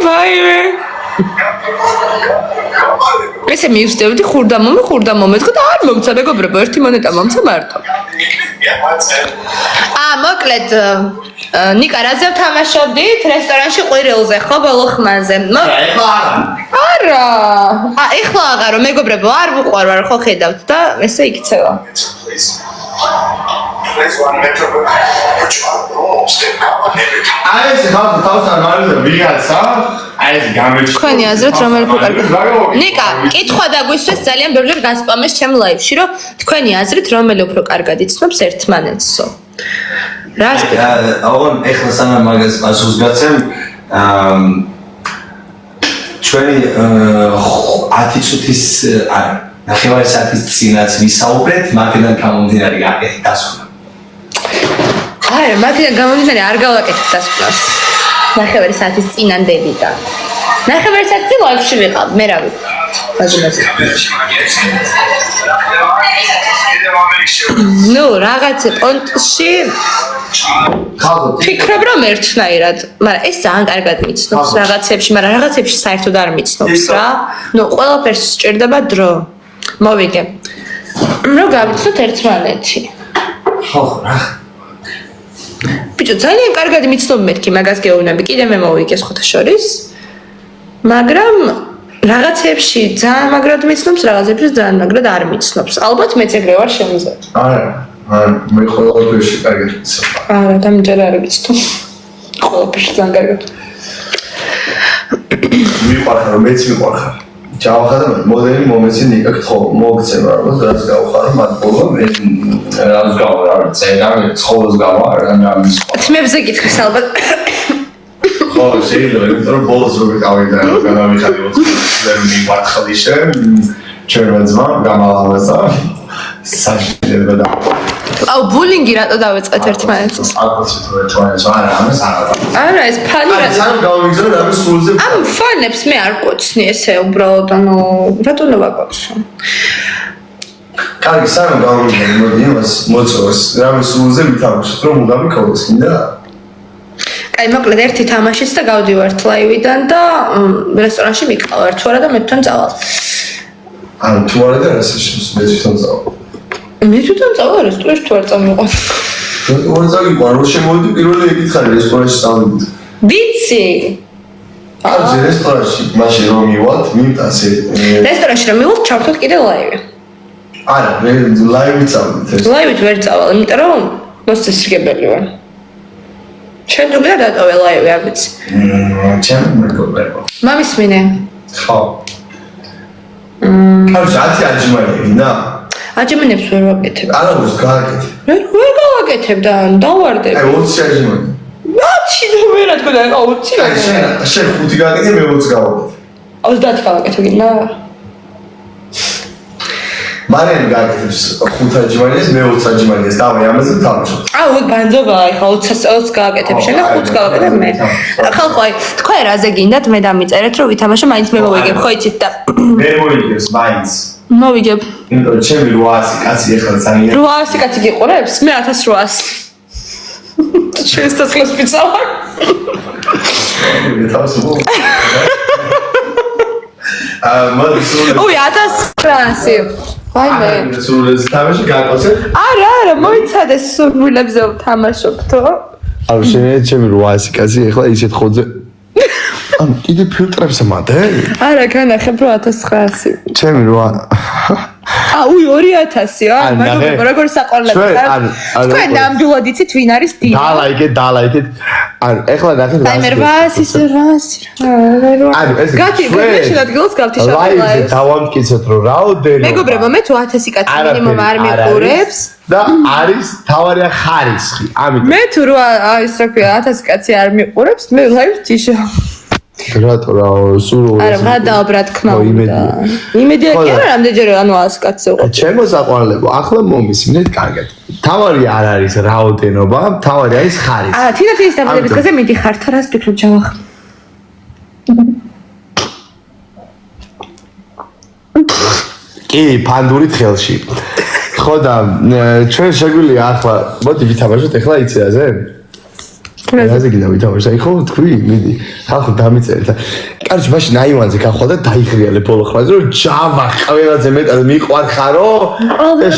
ვაიმე. ესე მივსდევდი ხურდამომე და არ მომცა მეგობრებო, ერთი მონეტა მომცა მარტო. მოკლედ ნიკა რაზე ვთამაშობდით? რესტორანში ყვირილზე, ხო, ბოლო ხმაზე. არა. ეხლა აღარო მეგობრებო, არ ვუყვარ ხო ხედავთ და ესე იქცევა. ეს ხალხი თავს არ მარდება ვიღაცა ეს გამეჩნდა თქვენი აზრით რომელი უფრო კარგია? ნიკა, კითხვა დაგვისვეს ძალიან ბევრჯერ გასპამეს ჩემ ლაივში, რომ თქვენი აზრით რომელი უფრო კარგად იცნობს ერთმანეთსო. რას აღონ ეხლა სანამ მაგას პასუხს გაცემ ჩვენი 10 წუთის არა ნახევარი საათის წინაც ვისაუბრეთ მაგიდან გამომდინარე აკეთეთ დასკვნა. არა, მაგიდან გამომდინარე არ გავაკეთებ დასკვნას. ნახევარი საათის წინანდელიდან. ნახევარი საათი ლაივში ვიყავ, მე რა ვიცი. ნუ რაღაცა პონტში ფიქრობ რომ ერთნაირად, მაგრამ ეს ძალიან კარგად მიცნობს რაღაცებში, მაგრამ რაღაცებში საერთოდ არ მიცნობს რა. ნუ ყველაფერს სჭირდება დრო. მოვიგე. რომ გავიცნოთ ერთმანეთი. ხო, რა. ბიჭო, ძალიან კარგად მიცნობ მეთქი, მაგას გეუბნები. კიდე მე მოვიგე სხვათა შორის. მაგრამ რაღაცებში ძალიან მაგრად მიცნობს, რაღაცებში ძალიან მაგრად არ მიცნობს. ალბათ მეც ეგრე ვარ შემზე. არა, მე ყველაფერში კარგად მიცნობ. არა, დამჯერა არ ვიცნობ. ყველაფერში ძალიან კარგად. მიყვარხარ, მეც მიყვარხარ. ჩავახადა მოდელი მომეცი ნიკა ხო მოგცემა რომ რაც გავხარო მათ ბოლო მე რაც გავარ წერა ცხოვრს გავარ რა მის თმებზე გითხრის ალბათ ხო შეიძლება იმიტომ რომ ბოლოს რო გავიდა რა გამიხადი 20 მიმარხლიშე ჩვენ ძმა გამალავასა საშიდება და აუ ბულინგი რატო დავეწყეთ ერთმანეთს? არა, ეს ფანი რა. სანამ გავიგზავნე რამე სულზე. ამ ფანებს მე არ გკოცნი ესე უბრალოდ, ანუ რატო უნდა ვაკოცო? კარგი, სანამ გავიგზავნე მოდი იმას მოწოს რამე სულზე ვითამაშოთ რომ მუდამი ქოვდეს კიდე. კაი, მოკლედ ერთი თამაშიც და გავდივართ ლაივიდან და რესტორანში მიყავ თუ არა და მე თვითონ წავალ. ანუ თუ არა და რასაშემს მე თვითონ წავალ. მე თვითონ წავალ რესტორანში თუ არ წამიყვან. ორი წავიყვან, რო შემოვიდი პირველი ეკითხარი რესტორანში წავიდით. ვიცი. არზე რესტორანში მაშინ რომ მივალთ, მიმტანსე. რესტორანში რომ მივალთ, ჩავთოთ კიდე ლაივი. არა, მე ლაივით წავიდით ეს. ლაივით ვერ წავალ, იმიტომ რომ მოსწესრიგებელი ვარ. შენ თუ გინდა დატოვე ლაივი, არ ვიცი. ჩემ მეგობრებო. მამის მინე. ხო. კარგი, აჯიმალინა. აჯიმენებს ვერ ვაკეთებ. არა, უს გააკეთე. ვერ გავაკეთებ და დავარდებ. აი 20 აჯიმანი. 10 და მე რა თქმა უნდა 20. აი შენ 5 გააკეთე, მე 20 გავაკეთე. 30 გავაკეთე გინდა? მარიამ გააკეთებს 5 აჯიმანიას, მე 20 აჯიმანიას, დავე ამაზე ვთამაშობ. აუ, განძობა, ეხლა 20 გავაკეთებ შენ და 5 გავაკეთებ მე. ხალხო, აი, თქვენ რაზე გინდათ მე დამიწერეთ რომ ვითამაშო, მაინც მე მოვიგებ, ხო იცით და მე მოვიგებს მაინც. მოვიგებ. იმიტომ ჩემი 800 კაცი ეხლა ძალიან 800 კაცი გიყურებს? მე 1800. შენ სტაცლას პიცავარ? მე თავსო. მოდი სულ. ოი 1900. ვაიმე. სულ თამაში გაკოცე? არა, მოიცადე სურვილებზე ვთამაშობთო. არ შეიძლება ჩემი 800 კაცი ეხლა ისეთ ხოძე ან კიდე ფილტრებს ამადე? არა, განახებ რომ 1900. ჩემი 8 აუ 2000 მაგრამ როგორ საყოლებთ? თქვენ ნამდვილად იცით ვინ არის დინა? დალაიკეთ. ან ეხლა ნახეთ რა. აი მე 800. ანუ ეს გათი შეადგილოს გავთიშოთ ლაივზე დავამტკიცოთ რომ რაოდენობა. მეგობრებო, მე თუ 1000 კაცი მინიმუმ არ მიყურებს და არის თავარია ხარისხი. ამიტომ მე თუ რა ის რა ქვია 1000 კაცი არ მიყურებს, მე ლაივს თიშო. რატო რა სულ არა გადაობ რა თქმა უნდა იმედია კი არა რამდენჯერ ანუ 100 კაცზე ვიყო ჩემო საყვარლებო ახლა მომისმინეთ კარგად თავარი არ არის რაოდენობა თავარი არის ხარისხი თინათინის დაბადების დღეზე მიდიხარ თუ რას ფიქრობ ჯავახ კი ფანდური ხელში ხო და ჩვენ შეგვიძლია ახლა მოდი ვითამაშოთ ახლა იცეაზე რაზე კიდე ვითამაშოთ აი ხო თქვი მიდი ახლა დამიწერეთ კარჩი მაშინ აივანზე გახვალ და დაიღრიალე ბოლო ხმაზე რომ ჯავა ყველაზე მეტად მიყვარხარო და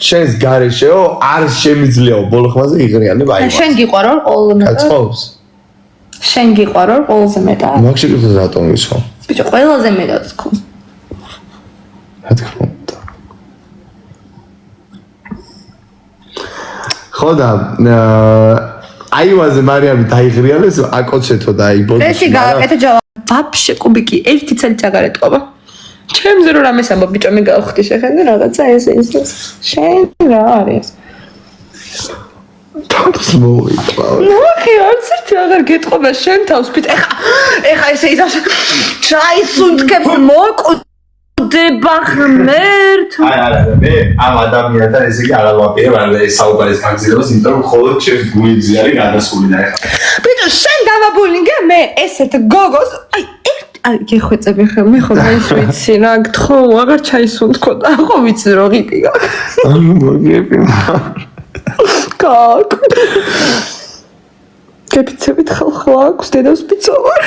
შენს გარეშეო არ შემიძლიაო ბოლო ხმაზე იღრიალებ აი შენ გიყვარო ყოველ მეტად კაცობს შენ გიყვარო ყველაზე მეტად მაგ შეგიძლია რატომ ისო ბიჭო ყველაზე მეტად თქო რა თქმა უნდა ხო და აივაზე მარიამი დაიღრიალეს აკოცეთო და აი ბოდიში ეს გააკეთე ჯავა ვაფშე კუბიკი ერთი წელი აღარ ეთყობა ჩემზე რომ რამეს ამბობ ბიჭო მე გავხდი შეხენდა რაღაცა ეს შენ რა არის თავს მოიწვა ნუ ხი არც ერთი აღარ გეტყობა შენ თავს ბიჭო ეხა ესე იზავს ჩაისუნთქებს მოკუდება ღმერთ არა მე ამ ადამიანთან ესე იგი არ ვაპირებ არ ეს საუბარის გაგზელებას იმიტომ რომ მხოლოდ ჩემს გულზე არის გადასული და ეხა ბიჭო შენ დავაბულინგე მე ესეთ გოგოს აი გეხვეწები ხე მე ხო მაინც ვიცი რა გთხო აღარ ჩაისუნთქო და ხო ვიცი რომ ღიტი გაქვს მოგები კაკ კეპიცებით ხალხო აქვს დედას პიცოვარ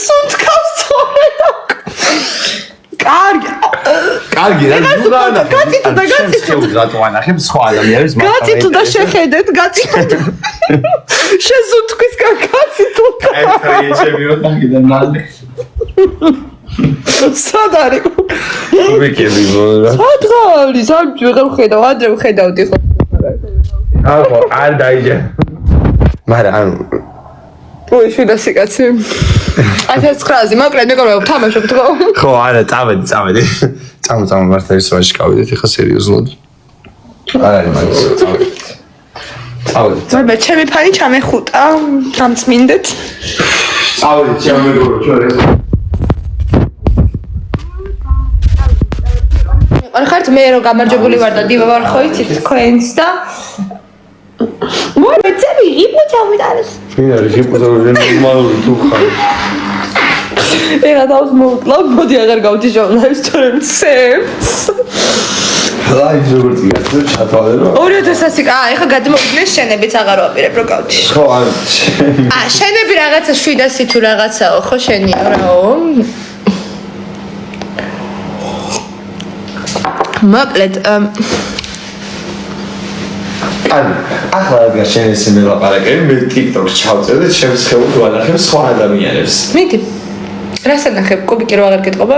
სუნთქავს თორე კარგი რა ზურანა გაწითო და რატო ანახებ სხვა ადამიანებს გაწითო და შეხედეთ გაწითო შეზუნთქვის გაწითო აი ჩემი ოთახიდან ნალე სად არის ვიკები რა სადღალის არ ვეღარ ხედავ ადრე ვხედავდი ხო ახო არ დაიჯე მაგრამ ანუ ой შვიდასი კაცი 1900-ზე მოკლედ მეგობრებო თამაშობთ ხო ხო არა წავედი მართლა ის ვაში გავიდეთ ეხა სერიოზულად არ არის მაგის წავედი მე ჩემი ფანი ჩამეხუტა გამწმინდეთ წავედი ჩემ მეგობრო ჩვენ ეს არ ხართ მე რომ გამარჯვებული ვარ და დივა ვარ ხო იცით თქვენს და მოი მეცები იპოჩავით არის ვინ არის იპოჩავით ნორმალური თუ ხარ ეხლა თავს მოვკლავ მოდი აღარ გავდიჟავ ლაივს თორემ ცემს ლაივს როგორ წიაგდო ჩათვალე რომ 2000-ი ეხლა გადმოვიდნენ შენებიც აღარ ვაპირებ რომ გავდიჟ ხო არ შენები რაღაცა 700 თუ რაღაცაო ხო შენია რაო მოკლედ ახლა რადგან შენ ესე მელაპარაკები მე TikTok-ს ჩავწერ და ჩემს ხელს ვანახებ სხვა ადამიანებს მიდი რას ანახებ კუბიკი რო აღარ გეტყობა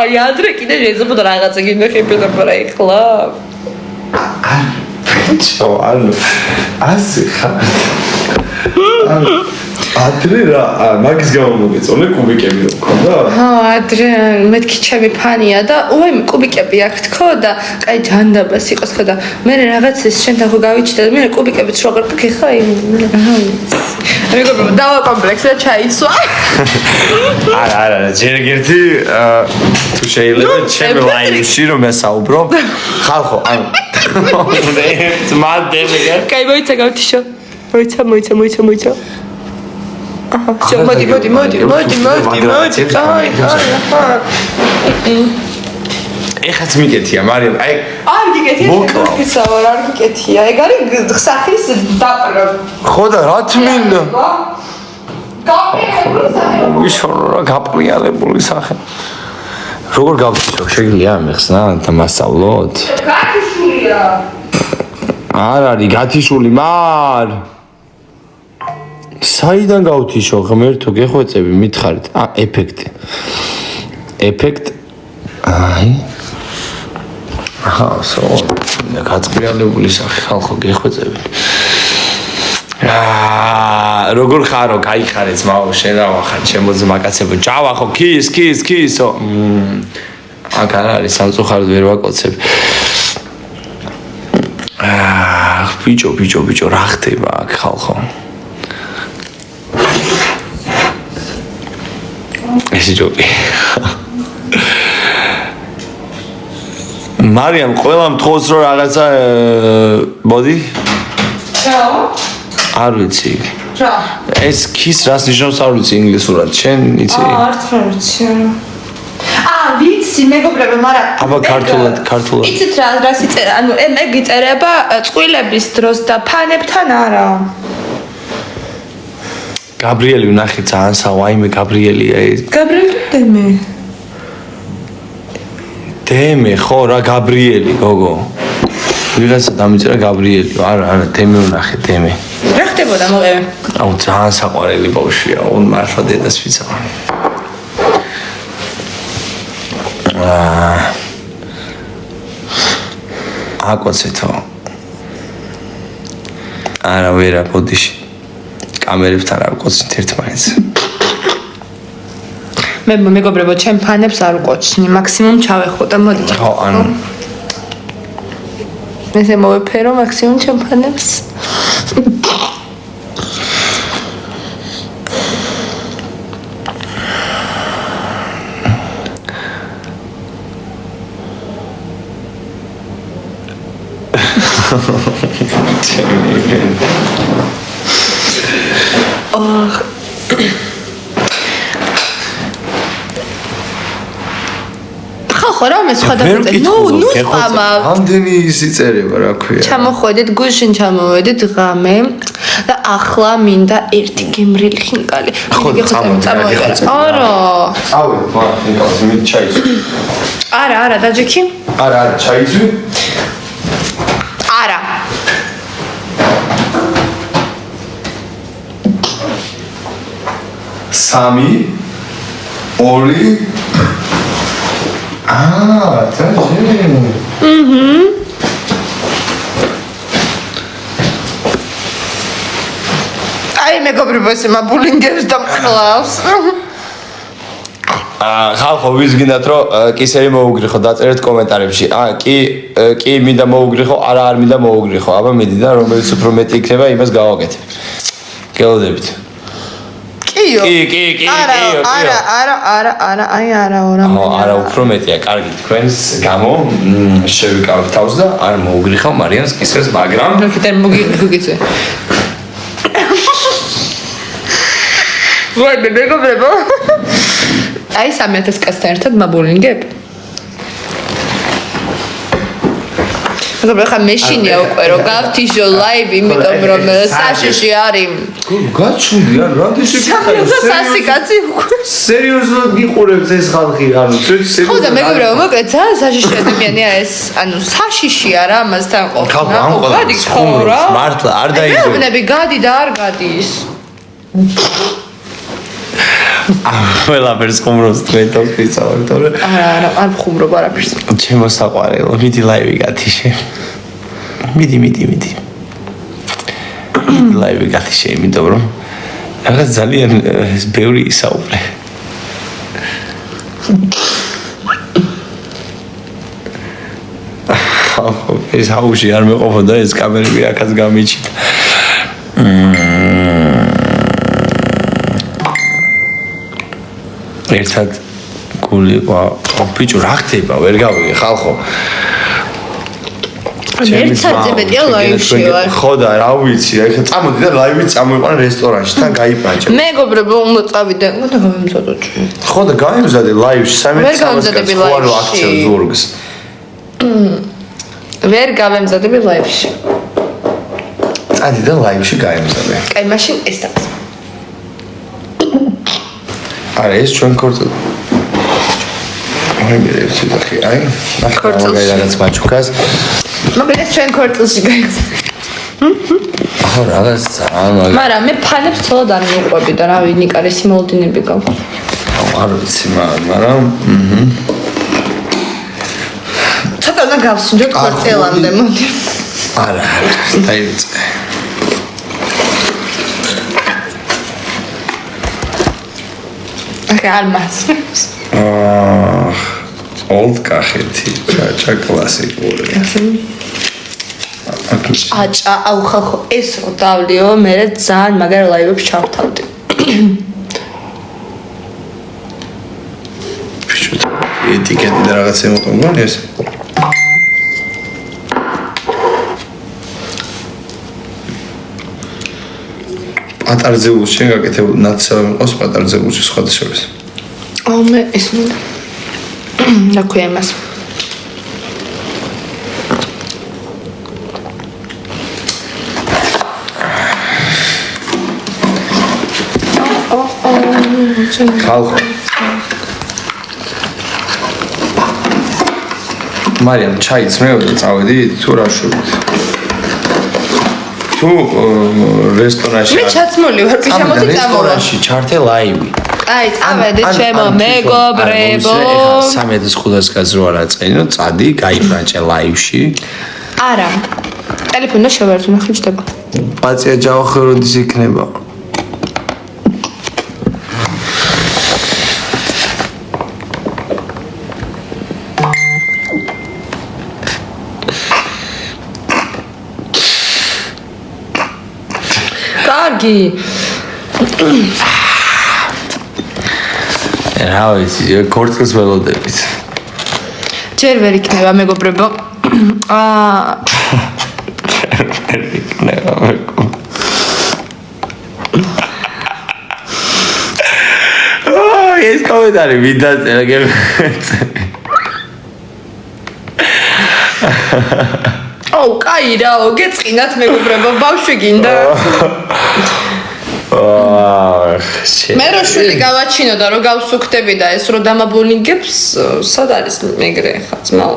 აი ადრე კიდე შეძებოდა რაღაცა გინახებდა პარა ეხლა ანუ ასე ხარ ადრე რა მაგის გამო მოგეწონე კუბიკები რო მქონდა? ადრე მეთქი ჩემი ფანია და უაი კუბიკები აქ თქო და კაი ჯანდაბას იყოს ხო და მე რაღაც ეს შენ და ხო გავიჩნდა და მე კუბიკებიც რო აღარ გქე ხა მეგობრებო დავაკომპლექსე და ჩაიცვა არა ჯერგერთი თუ შეიძლება ჩემი ლაივში რომ ესაუბრო ხალხო ანუ ძმადები კაი მოიცა გავთიშო მოიცა აჰა შენ მოდი ეხაც მიკეთია მარიამ აი არ გიკეთია ისავარ არ გიკეთია ეგ არის სახის დაპრა ხო და რა თმინდა ისორა გაპრიალებული სახე როგორ გავწიო შეგიძლია მეხსნა და მასწავლოთ გათიშულია არ არის გათიშული მარ საიდან გავთიშო ღმერთო გეხვეწები მითხარით ეფექტ აი ახლა გაწყვიალებული სახე ხალხო გეხვეწები როგორ ხარო გაიხარე ძმაო შენ რა ვახარ ჩემო ძმა კაცებო ჯავა ხო ქისო აქ არ არის სამწუხაროდ ვერ ვაკოცებ. ბიჭო, რა ხდება აქ ხალხო? ესე ჯობი. მარიამ, ყველა მთხოვს რომ რაღაცა მოდი? რა? არ ვიცი. რა? ეს ქის რას ნიშნავს არ ვიცი ინგლისურად. შენ იცი? არც რა ვიცი. ვიცი, მეგობრებო, მაგრამ აბა ქართულად. იცით რა იწერა? ანუ მე გიწერება წყვილების დროს და ფანებთან არა. გაბრიელი ვნახე ძალიან საوایმე გაბრიელია ეს. გაბრიელი დემე ხო რა გაბრიელი გოგო. ვიღაცა დამიწერა გაბრიელი. არა, დემე ვნახე, დემე. რა ხდებოდა მოყევე? აუ ძალიან საყვარელი ბავშვია, ონ მართლა დედას ვიცავ. აკოცეთო. არა ვერა ბოდიში. კამერებთან არ ვკოცნით ერთმანეთს. მე მეგობრებო, ჩემ ფანებს არ ვკოცნი, მაქსიმუმ ჩავეხო და მოდი. ხო, ანუ ესე მოვეფერო მაქსიმუმ ჩემ ფანებს. ხო რა მე სხვა დავწერე. ნუ სპამავ. ამდენი ისიწერება რა ქვია. ჩამოხვედით გუშინ ჩამოვედით ღამე და ახლა მინდა ერთი გემრიელი ხინკალი. წამოვიდა. არა. წავედი, ხინკალს მე ჩაიცვი. არა, დაჯექი? არა, ჩაიცვი. არა. სამი, ორი. დაჟე. აი მეგობრებო, ესე მაბულინგებს დამკლავს. ხალხო ვის გინდათ რომ კისერი მოუგრიხო დაწერეთ კომენტარებში. კი მინდა მოუგრიხო, არა არ მინდა მოუგრიხო. აბა მიდი და რომელიც უფრო მეტი იქნება, იმას გავაკეთებ. გელოდებით. კიო. კი. არა, აი არა. არა, უფრო მეტია, კარგი თქვენს გამო შევიკავებ თავს და არ მოუგრიხავ მარიამს კისერს, მაგრამ ნახეთ მოგიგიცე. ვაი მეგობრებო. აი 3000 კაცთან ერთად მაბულინგებ. მეგობრებო, ხა მეშინია უკვე რომ გავთიშო ლაივი, იმიტომ რომ საშიში არის. გაჩვდი ან როდის სასი კაცი უკვე. სერიოზულად გიყურებს ეს ხალხი, ანუ სერიოზულად. ხო და მეგობრებო, მოკლედ ძალიან საშიში ადამიანია ეს, ანუ საშიში არა ამასთან ყოფნა. გადი ხორა. მართლა არ დაიგო. მეუბნები გადი და არ გადის. ყველაფერს ხუმრობს თქვენ თორფიცავთ, თორე. არა, არ ხუმრობ არაფერს. ჩემო საყვარელო, მიდი ლაივი გათიშე. მიდი. ლაივი გათიშე, იმიტომ რომ რაღაც ძალიან ბევრი ისაუბრე. ეს აუში არ მეყოფოდა ეს კამერები აქაც გამიჩით. ერთად გული ბიჭო რა ხდება ვერ გავიგე ხალხო ერთადზებედია ლაივში ვარ ხო და რა ვიცი ეხლა წამოდი და ლაივი წამოიყვან რესტორანში თან გაიპანჭე მეგობრებო უნდა წავიდე უნდა გამემზადო ჭი ხო და გამემზადე ლაივში 13 ვერ გამემზადები ლაივში ვერ გამემზადები ლაივში წადი და ლაივში გამემზადე კაი მაშინ ეს დაგს არა ეს ჩვენ ქორწილ მერე ვციტახი აი ქორწილში რაღაც მაჩუკას მაგრამ ეს ჩვენ ქორწილში გაიხსნა ახლა რაღაც მაგრამ მე ფანებს ცოლად არ მიყვები და რავი ნიკარისი მოლდინები გაქვს არ ვიცი მაგრამ ცოტა უნდა გავსინჯო ქორწილამდე მოდი არა დაივიწყე არ მასწრებს Old კახეთი, ჭაჭა კლასიკური. ჭაჭა, აუ ხალხო, ეს რო დავლიო, მე ძალიან მაგარ ლაივებს ჩავთავდი. ეტიკეტი და რაღაცა მოყოლმონი ეს? პატარძეულს შენ გაკეთებულ ნაცავი მყავს პატარძეულში სხვადასხვის. აუ მე ეს და ქვია იმას. ხალხო მარიამ ჩაიც მეოდე წავედი თუ რა შვებით თუ რესტორანში მე ჩაცმული ვარ პიჟამოთი წამოვა რესტორანში ჩართე ლაივი აი წავედი ჩემო მეგობრებო 3500 რო არა წენო წადი გაიბრანჭე ლაივში არა ტელეფონი შევერთო ნახე ჩდება პაცია ჯავახი როდის იქნება კარგი რა ვიცი ქორწილს ველოდებით ჯერ ვერ იქნება მეგობრებო ეს კომენტარი ვიდაწერა აუ კაი რაო გეწყინათ მეგობრებო ბავშვი გინდა მე რო შვილი გავაჩინო და რო გავსუქდები და ეს რო დამაბოლინგებს სად არის მეგრე ხა ძმაო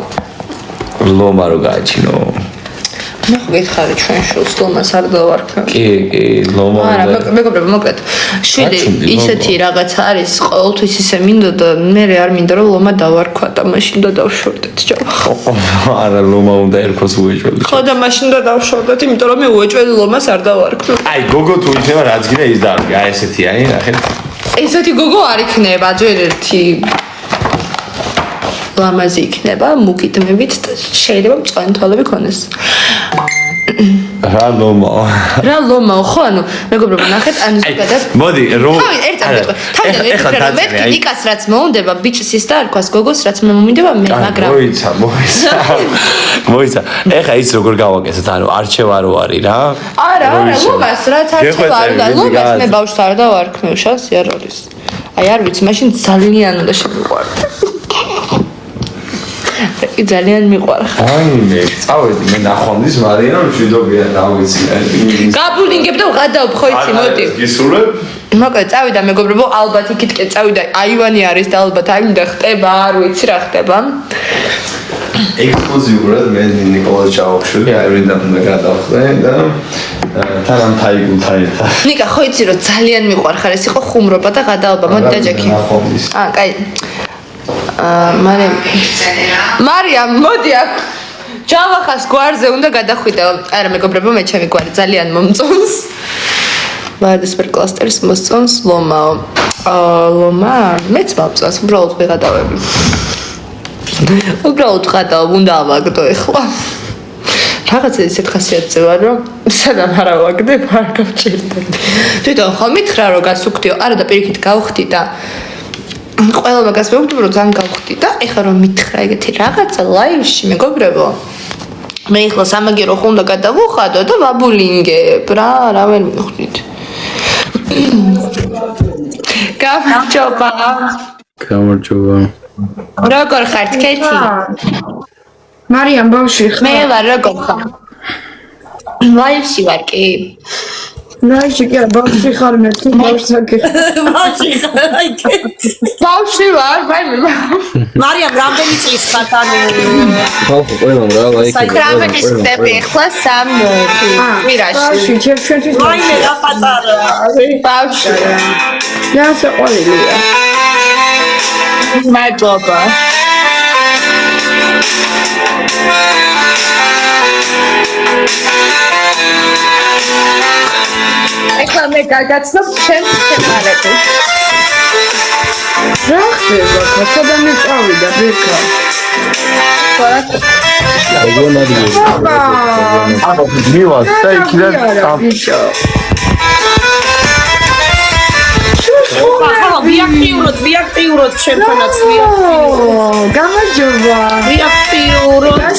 ლომა რო გააჩინო მე ხო გითხარი ჩვენ შულს ლომას არ დავარქვა კი ლომა არა მეგობრებო მოკლედ შვილი ისეთი რაღაცა არის ყოველთვის ისე მინდოდა მე არ მინდა რომ ლომა დავარქვა და მაშინ და დავშორდეთ ჯავახი არა ლომა უნდა ერქოს უეჭველი ხო და მაშინ და დავშორდეთ იმიტომ რომ მე უეჭველი ლომას არ დავარქვა აი გოგო თუ იქნება რაც გინდა ის დაარგე აი ესეთი არის ნახეთ ესეთი გოგო არ იქნება ჯერ ერთი ლამაზი იქნება მუქიდმებით და შეიძლება მწვანე თვალები ქონდეს რა ლომაო ხო ანუ მეგობრებო ნახეთ ანუ ზოგადად მოდი რომ თავიდან მე ნიკას რაც მოუნდება ბიჭს ის და არ ქვას გოგოს რაც მომუნდება მე მაგრამ მოიცა ეხა ის როგორ გავაკეთეთ ანუ არჩევა რო არის რა არა ლომას რაც არჩევა არ და ლომას მე ბავშვს არ დავარქმევ შანსი არ არის აი არ ვიცი მაშინ ძალიან უნდა შემიყვარდე ძალიან მიყვარხ. აი მე წავედი მე ნახვამდის მარიანო მშვიდობიან რა ვიცი. გაბულინგებ და ვღადავ ხო იცი მოდი. გისურვებ? მოკლედ წავიდა მეგობრებო ალბათ იქითკენ წავიდა აივანი არის და ალბათ აი მინდა ხტება არ ვიცი რა ხტება. ექსკლუზიურად მე ნიკოლას ჯავახიშვილი აირიდან უნდა გადავხდე და თანამ თაიგულთან ერთად. ნიკა ხო იცი რომ ძალიან მიყვარხარ ეს იყო ხუმრობა და გადაობა მოდი დაჯექი. კაი. მარიამ მოდი აქ ჯავახას გვარზე უნდა გადახვიდე არა მეგობრებო მე ჩემი გვარი ძალიან მომწონს ვარდისფერ კლასტერს მოსწონს ლომაო ლომა მეც მომწონს უბრალოდ ვიღადავები უბრალოდ ვღადავ უნდა ავაგდო ეხლა რაღაცა ისეთ ხასიათზე ვარ რომ სანამ არ ავაგდებ არ გავჭირდება თვითონ ხომ მითხრა რომ გასუქდიო არა და პირიქით გავხდი და ყველა მაგას მოვუწევ რომ ძალიან გავხდი და ეხლა რომ მითხრა ეგეთი რაღაცა ლაივში მეგობრებო მე ეხლა სამაგერო ხო უნდა გადავუხადო და ვაბულინგებ რა ვერ მიხვდით გამარჯობა როგორ ხართ კეთი მარიამ ბავშვი ხარ მე ვარ როგორ ხარ ლაივში ვარ კი ნაიში კი ბავშვი ხარ მე თუ ბავშვი ბავშვი ვარ მარიამ რამდენი წლის ხარ ანუ ხალხო ყველამ რა ლაიქი კრამერის სტეპი ეხლა 3 მირაში ბავშვი ჩვენთვის მაინე რა პატარა ბავშვი რა საყვარელია მადლობა ეხლა მე გაგაცნობ ჩემს შეყარებას რა ხდება? სადამე წავიდა ბექა? აბა მივას და იქიდან ბიჭო. ახლა ვიაქტიუროთ ჩემთანაც ვიაქტიუროთ. გამარჯობა. ვიაქტიუროთ.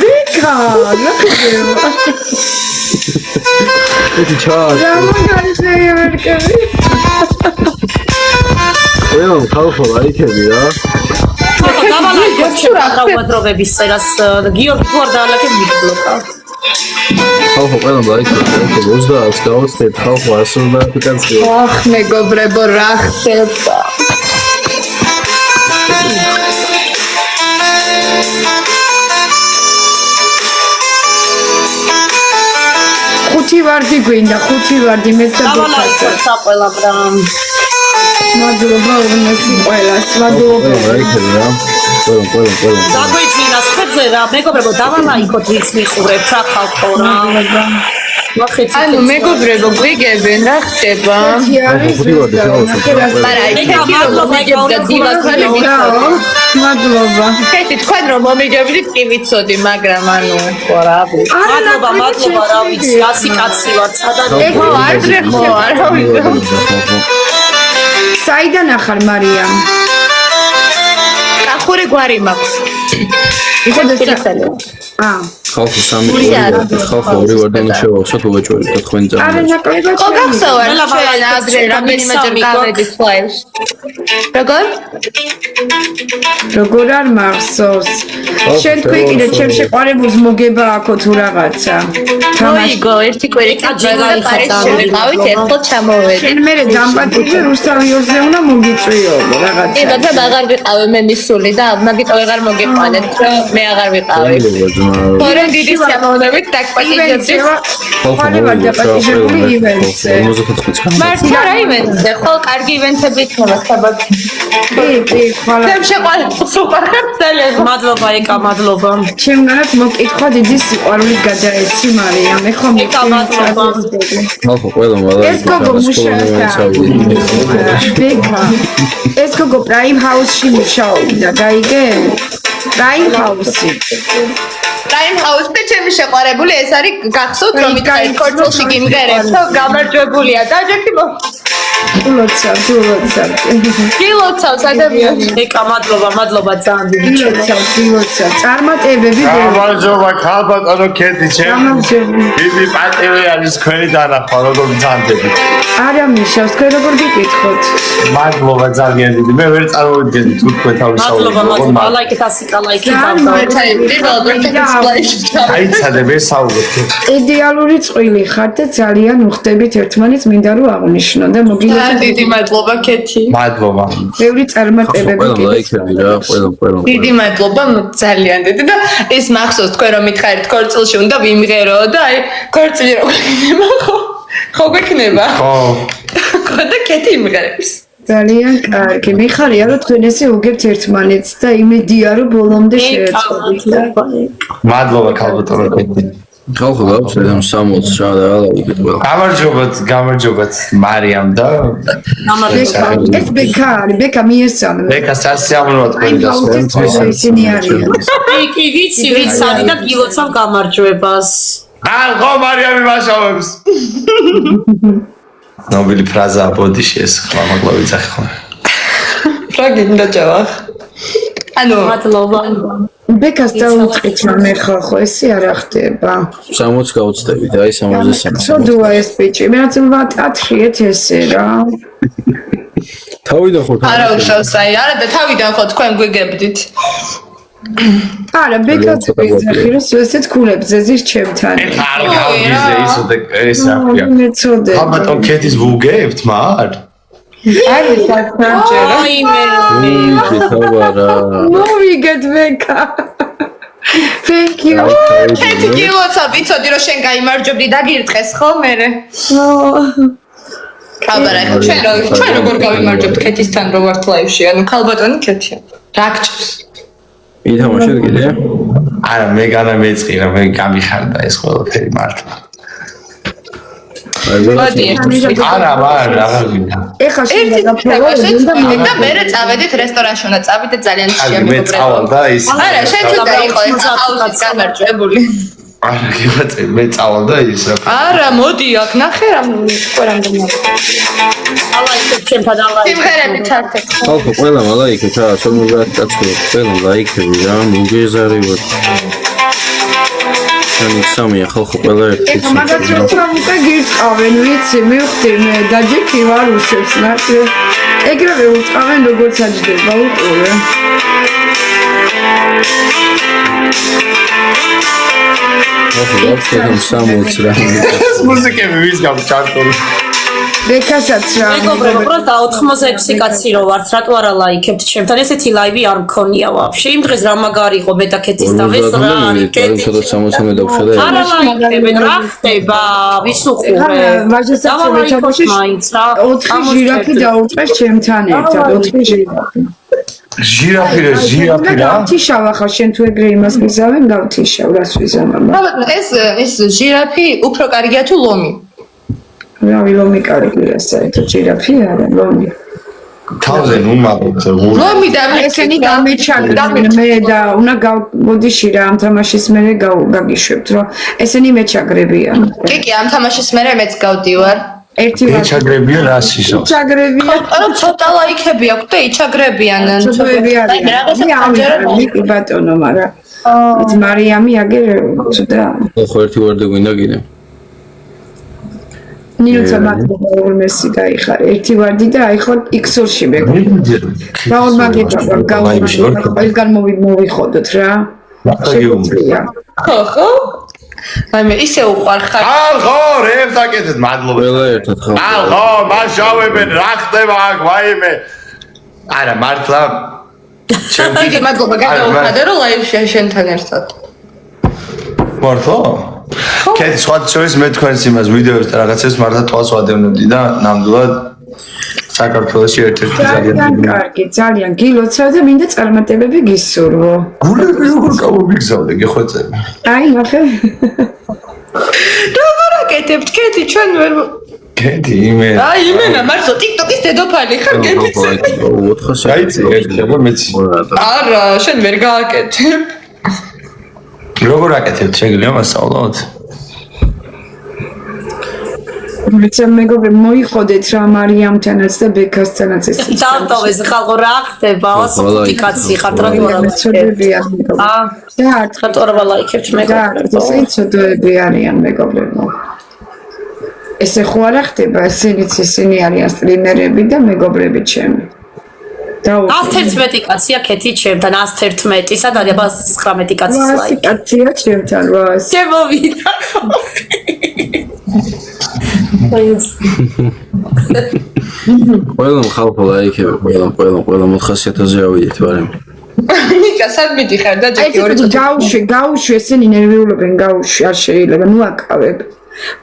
ბექა, რა ხდება? რა მაგარი ვერკები. ყველამ ხალხო ლაიქები რა. დავალაგეთ ჩემთან უაზრობების წერას გიორგი თუ არ დაალაგებ მიკბლოკა. ხალხო ყველამ ლაიქები 30-ს გავაცდეთ ხალხო 100 აპლიკაცია. ახ მეგობრებო რა ხდება ხუთი ვარდი გვინდა, ხუთი ვარდი მეც და დავალაგეთ საყველამ რა. მადლობა უმეტი ყველას, მადლობა. ლაიქები რა. ყველამ. დაგვეძინა სხებზე რა მეგობრებო დავალაიქოთ ვინც მიყურებთ რა ხალხო რა. ანუ მეგობრებო გვიგებენ რა ხდება არა იქ რომ მიგებდა დიმაქალი მადლობა. ხეთი თქვენ რომ მომიგებდით კი ვიცოდი მაგრამ ანუ ხო რა მადლობა რა ვიცი 100 კაცი ვარ სადან ეხო არ შეხო არა ვიცი საიდან ახარ მარიამ? კახური გვარი მაქვს ხალხო სამი ხალხო ორი ვარდანი შევავსოთ უეჭველი და თქვენი არა ძაღლი. ნაკლებად ხო გახსოვარ ჩვენ ადრე რამდენიმეჯერ გავედით ლაივს როგორ არ მახსოვს? შენ თქვი კიდე ჩემ შეყვარებულს მოგება აქო თუ რაღაცა. მოიგო ერთი კვირით გავით ერთხელ ჩამოვედი შენ მე დამპატიჭე რუსთავიორზე უნდა მოგიწვიო რაღაცა. ე და აღარ ვიყავი მე მისული და მაგით აღარ მოგიყვანეთ რომ მე აღარ ვიყავი ორი დიდი სიამოვნებით დაგპატიჟებდი ხალხო ვარ დაპატიჟებული ივენტზე. 54 წელი. მართლა რა ივენტზე ხო კარგი ივენტები იქნება საბათ კი, ხვალ. ჩემ შეყვარებულს უყვარხარ ძალიან მადლობა ეკა მადლობა. ჩემგანაც მოკითხვა დიდი სიყვარულით გადაეცი მარიამ. ეხლა ეკა მადლობა. ხალხო ყველამ ეს გოგო მუშაობდა. ბექა. ეს გოგო პრაიმ ჰაუსში მუშაობდა, გაიგე? პრაიმ ჰაუსი. რაიმ ჰაუსში ჩემი შეყვარებული ეს არის გახსოვთ რომ იტყაი კორტელში გიმღერებს და გამარჯვებულია და ჯექი ულოცავ. გილოცავს ადამიანს ეკა მადლობა ძალიან დიდი ილოცავ. წარმატებები გამარჯობა ქალბატონო ქეთი ჩემ გამარჯობა. დიდი პატივი არის თქვენი დანახვა როგორ მძანდები არა მიშავს, თქვენ როგორ გიკითხოთ? მადლობა ძალიან დიდი მე ვერ წარმოვიდგენდი თუ თქვენ მადლობა თავისთავად ლაიქეთ 100 ლაიქი აიცადებ ეს საუბრობთ იდეალური წყვილი ხარ და ძალიან უხდებით ერთმანეთს, მინდა რომ აღნიშნო და მოგილოცავ. დიდი მადლობა ქეთი მადლობა ბევრი წარმატებები ყველამ კიდეც. ლაიქები რა ყველამ. დიდი მადლობა ძალიან დიდი და ის მახსოვს თქვენ რომ მითხარით ქორწილში უნდა ვიმღერო და აი ქორწილი როგორ იქნება ხო გვექნება ხო ხო და ქეთი იმღერებს ძალიან კარგი. მიხარია რომ თქვენ ესე უგებთ ერთმანეთს და იმედია რომ ბოლომდე შეეწყობით. მადლობა ქალბატონო ქეთი ხალხო გავცეთ ამ 60 რა და ლაიქეთ ყველა. გამარჯობათ მარიამ და ეს ბექა არის, ბექა მიესწამე. ბეკა სასიამოვნოა თქვენი დასვენებით ისინი არიან. კი ვიცი სადი და გილოცავ გამარჯვებას არ ხო მარიამი მაშავებს ნობილი ფრაზაა ბოდიში ეს ხმა მაგლა ვიცახი ხო რა გინდა ჯავახ ანუ მადლობა ბეკას დაუწყიჩა მე ხალხო, ესე არ ხდება. 60 გავუცდებით აი 63. ცოდუა ეს ბიჭი, მე რაც ვატატრიეთ ესე რა. თავიდან ხო არა უშავს აი არა და თავიდან ხო თქვენ გვიგებდით არა, ბეკაც ვიძახი რომ ესეც ქულებზე ზის ჩემთან. არ გავიზე ისოდე ეს რა ქვია მე ცოდე. ხალბატონ ქეთის ვუგებთ მარ არის საქმეჯერა აი მე თავარა. მოვიგეთ ბეკა. Thank you. ქეთი გილოცა ვიცოდი რომ შენ გაიმარჯვებდი და გირტყეს ხო მერე კაბარა ჩვენ როგორ გავიმარჯვებთ ქეთისთან რო ვართ ლაივში ანუ ქალბატონი ქეთია რა გჭირს ითამაშეთ კიდე? არა მე განა მეწყირა მე გამიხარდა ეს ყველაფერი მართლა მოდი არა არა ეხლა ერთი შეგაფრთხილე და მე წავედით რესტორანში უნდა წავიდე ძალიან აი შეამი მე წავალ და ის არა შენ თუ დაიყო ეს აუზის გამარჯვებული არა გიბაწე მე წავალ და ის რა არა მოდი აქ ნახე რა ყველამდე ალაიქებ ჩემთან ალაიქებ სიმღერები ჩართეთ ხალხო ყველა ლაიქებს რა 50 კაცო ყველა ლაიქები რა მოგეზარივოთ შენი სამია ხალხო ყველა ერთი მაგაც რომ უკვე გირწყავენ ვიცი მივხვდი მე დაჯექი ვარ უშევს ნახე ეგრევე უწყავენ როგორც აჯდება უყურე სამოც რა მუსიკები ვის გამჩართული ბეკასაც რა მეგობრებო, უბრალოდ 86 კაცი რო ვართ, რატო არა ლაიქებთ ჩემთან? ესეთი ლაივი არ მქონია ვაფშე. იმ დღეს რა მაგარი იყო მეტაკეთის და ეს რა არის? კეთილი 60-მდე დავშვა და არა ლაიქებენ, რა ხდება? ვის უყურე? ვაჟასაც მეჩაბოში მაინც რა. 4 ჟირაფი დაუწყეს ჩემთან ერთად 4 ჟირაფი ჟირაფი რა გავთიშავ ახლა შენ თუ ეგრე იმას მიზავენ გავთიშავ რას ვიზამებ ეს ჟირაფი უფრო კარგია თუ ლომი რავი ლომი კარგია საერთოდ ჟირაფი არა ლომი თავზე ნუ მაგოთ ლომი და ესენი გამეჩაგრენ მე და უნდა გავგოდიში რა ამ თამაშის მე გაგიშვებთ რომ ესენი მეჩაგრებიან კი ამ თამაშის მე მეც გავდივარ ერთი ჩაგრებია რასისო ჩაგრებიან ანუ ცოტა ლაიქები აქვს და იჩაგრებიან ცოტები არის კი ბატონო მაგრამ მარიამი აგერ ცოტა ხო ერთი ვარდი გვინდა კიდე ნინოცა მაგდობა მესი გაიხარ ერთი ვარდი და აი ხო XOR-ში მეგობრებო რაულ მაგეჭა ყველგან მოვიხოდოთ რა შეგვიძლია ხო აი მე ისე უყარხარ ხო რევს აკეთეთ მადლობა ყველა ერთად ხო ხო მაშავებენ რა ხდება აქ ვაიმე არა მართლა დიდი მადლობა გადაუხადე რომ ლაივში შენთან ერთად მართლა კეთ სხვა შორის მე თქვენს იმას ვიდეოს და რაღაცებს მართლა თვალს ვადევნებდი და ნამდვილად საქართველოში ერთ-ერთი ძალიან კარგი ძალიან გილოცავ და მინდა წარმატებები გისურვო გულები როგორ გამომიგზავნე გეხვეწები აი ნახე როგორ აკეთებთ კეთი ჩვენ ვერ კეთი იმე აი იმენა მართლა TikTok-ის დედოფალი ხარ გეფიცე 400 გაიცი ეგრე მეცი არა შენ ვერ გააკეთებ როგორ აკეთებთ შეგიძლია მასწავლოთ ვიცი მეგობრებო მოიხოდეთ რა მარიამთანაც და ბექასთანაც ეს დავტოვეს ხალხო რა ხდება 105 კაცი ხართ რა ცოდები არის და რატო ლაიქებთ მეგობრებო ეს ცოდები არიან მეგობრებო ესე ხო არა ხდება ისინი არიან სტრიმერები და მეგობრები ჩემი 111 კაცია კეთი ჩემთან 111 სად არის 19 კაცის ლაიქი კაცია ჩემთან რა შემოვიდა ყველა ხალხო ლაიქები ყველა 400-ზე ავიდეთ ვარემ ნიკა სად მიდიხარ და ჯეკი ორი წუთი გაუშვი ესენი ნერვიულობენ გაუშვი არ შეიძლება ნუ აკავებ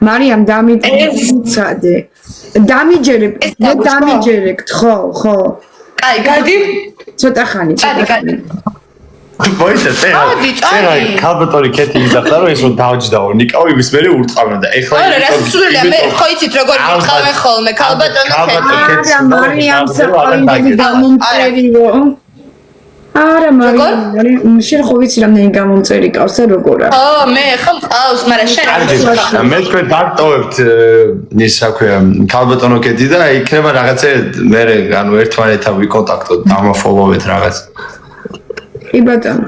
მარიამ დამიჯერე დამიჯერეთ ხო აი გადი ცოტა ხანი მოიცა წერა ქალბატონი კეთი იზახდა რომ ეს რომ დააჯდაო ნიკავი მის მერე ურწყავნა და ეხლა არა რა სულია მე ხო იცით როგორ მიყავენ ხოლმე ქალბატონო არა მარიამ საყოინდელი გამომწერიო არა მარიამ შენ ხო ვიცი რამდენი გამომწერი ყავს და როგორ არის ო მე ხო ყავს მაგრამ შენ მე თქვენ დარტოვებთ ის რა ქვია ქალბატონო კეთი და იქნება რაღაცე მე ანუ ერთმანეთთან ვიკონტაქტოთ დამაფოლოვეთ რაღაც კი ბატონო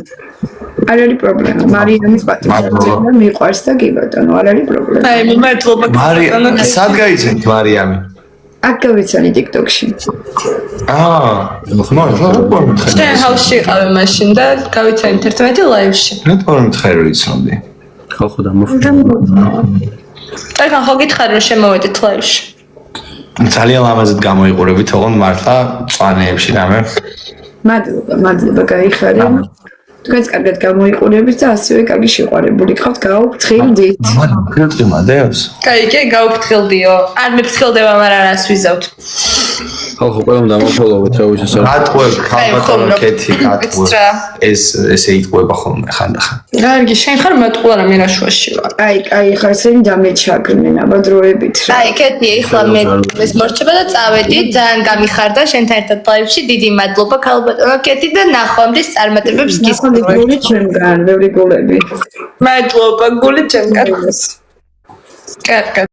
არ არის პრობლემა მარიამის პატივსაცემი მიყვარს და კი ბატონო არ არის პრობლემა აი მართლობა მარიამ სად გაიცენთ მარიამი აქ გავიცანი TikTok-ში შენ ჰაუსში იყავე მაშინ და გავიცანით ერთმანეთი ლაივში რატო არ მითხარი რომ იცნობდი ხალხო დამოფრ ეხლა ხო გითხარი რომ შემოვედით ლაივში ძალიან ლამაზად გამოიყურებით თქო მართლა წვანეებში რამე მადლობა გაიხარე თქვენს კარგად გამოიყურებით და ასევე კარგი შეყვარებული გყავთ გავფრთხილდით ფილტრი მადეოს კაი კი გავფრთხილდიო არ მეფრთხილდება მაგრამ არას ვიზავთ ხალხო ყველამ დამაფოლოვეთ რა ვიცი სა გატყვევ ხალბატონო კეთი გატყვევ რა. ესე იტყვება ხოლმე ხანდახან გარგი შენ ხარ მატყულა რა მე რა შუაში ვარ. აი ხა ესენი დამეჩაგრნენ აბა დროებით რა. აი კეთი ეხლა მე ეს მორჩება და წავედი ძალიან გამიხარდა შენთან ერთად ლაივში დიდი მადლობა ქალბატონო კეთი და ნახვამდის წარმატებებს გისმენთ გული ჩემგან ბევრი გულები მადლობა გული ჩემგან კარგად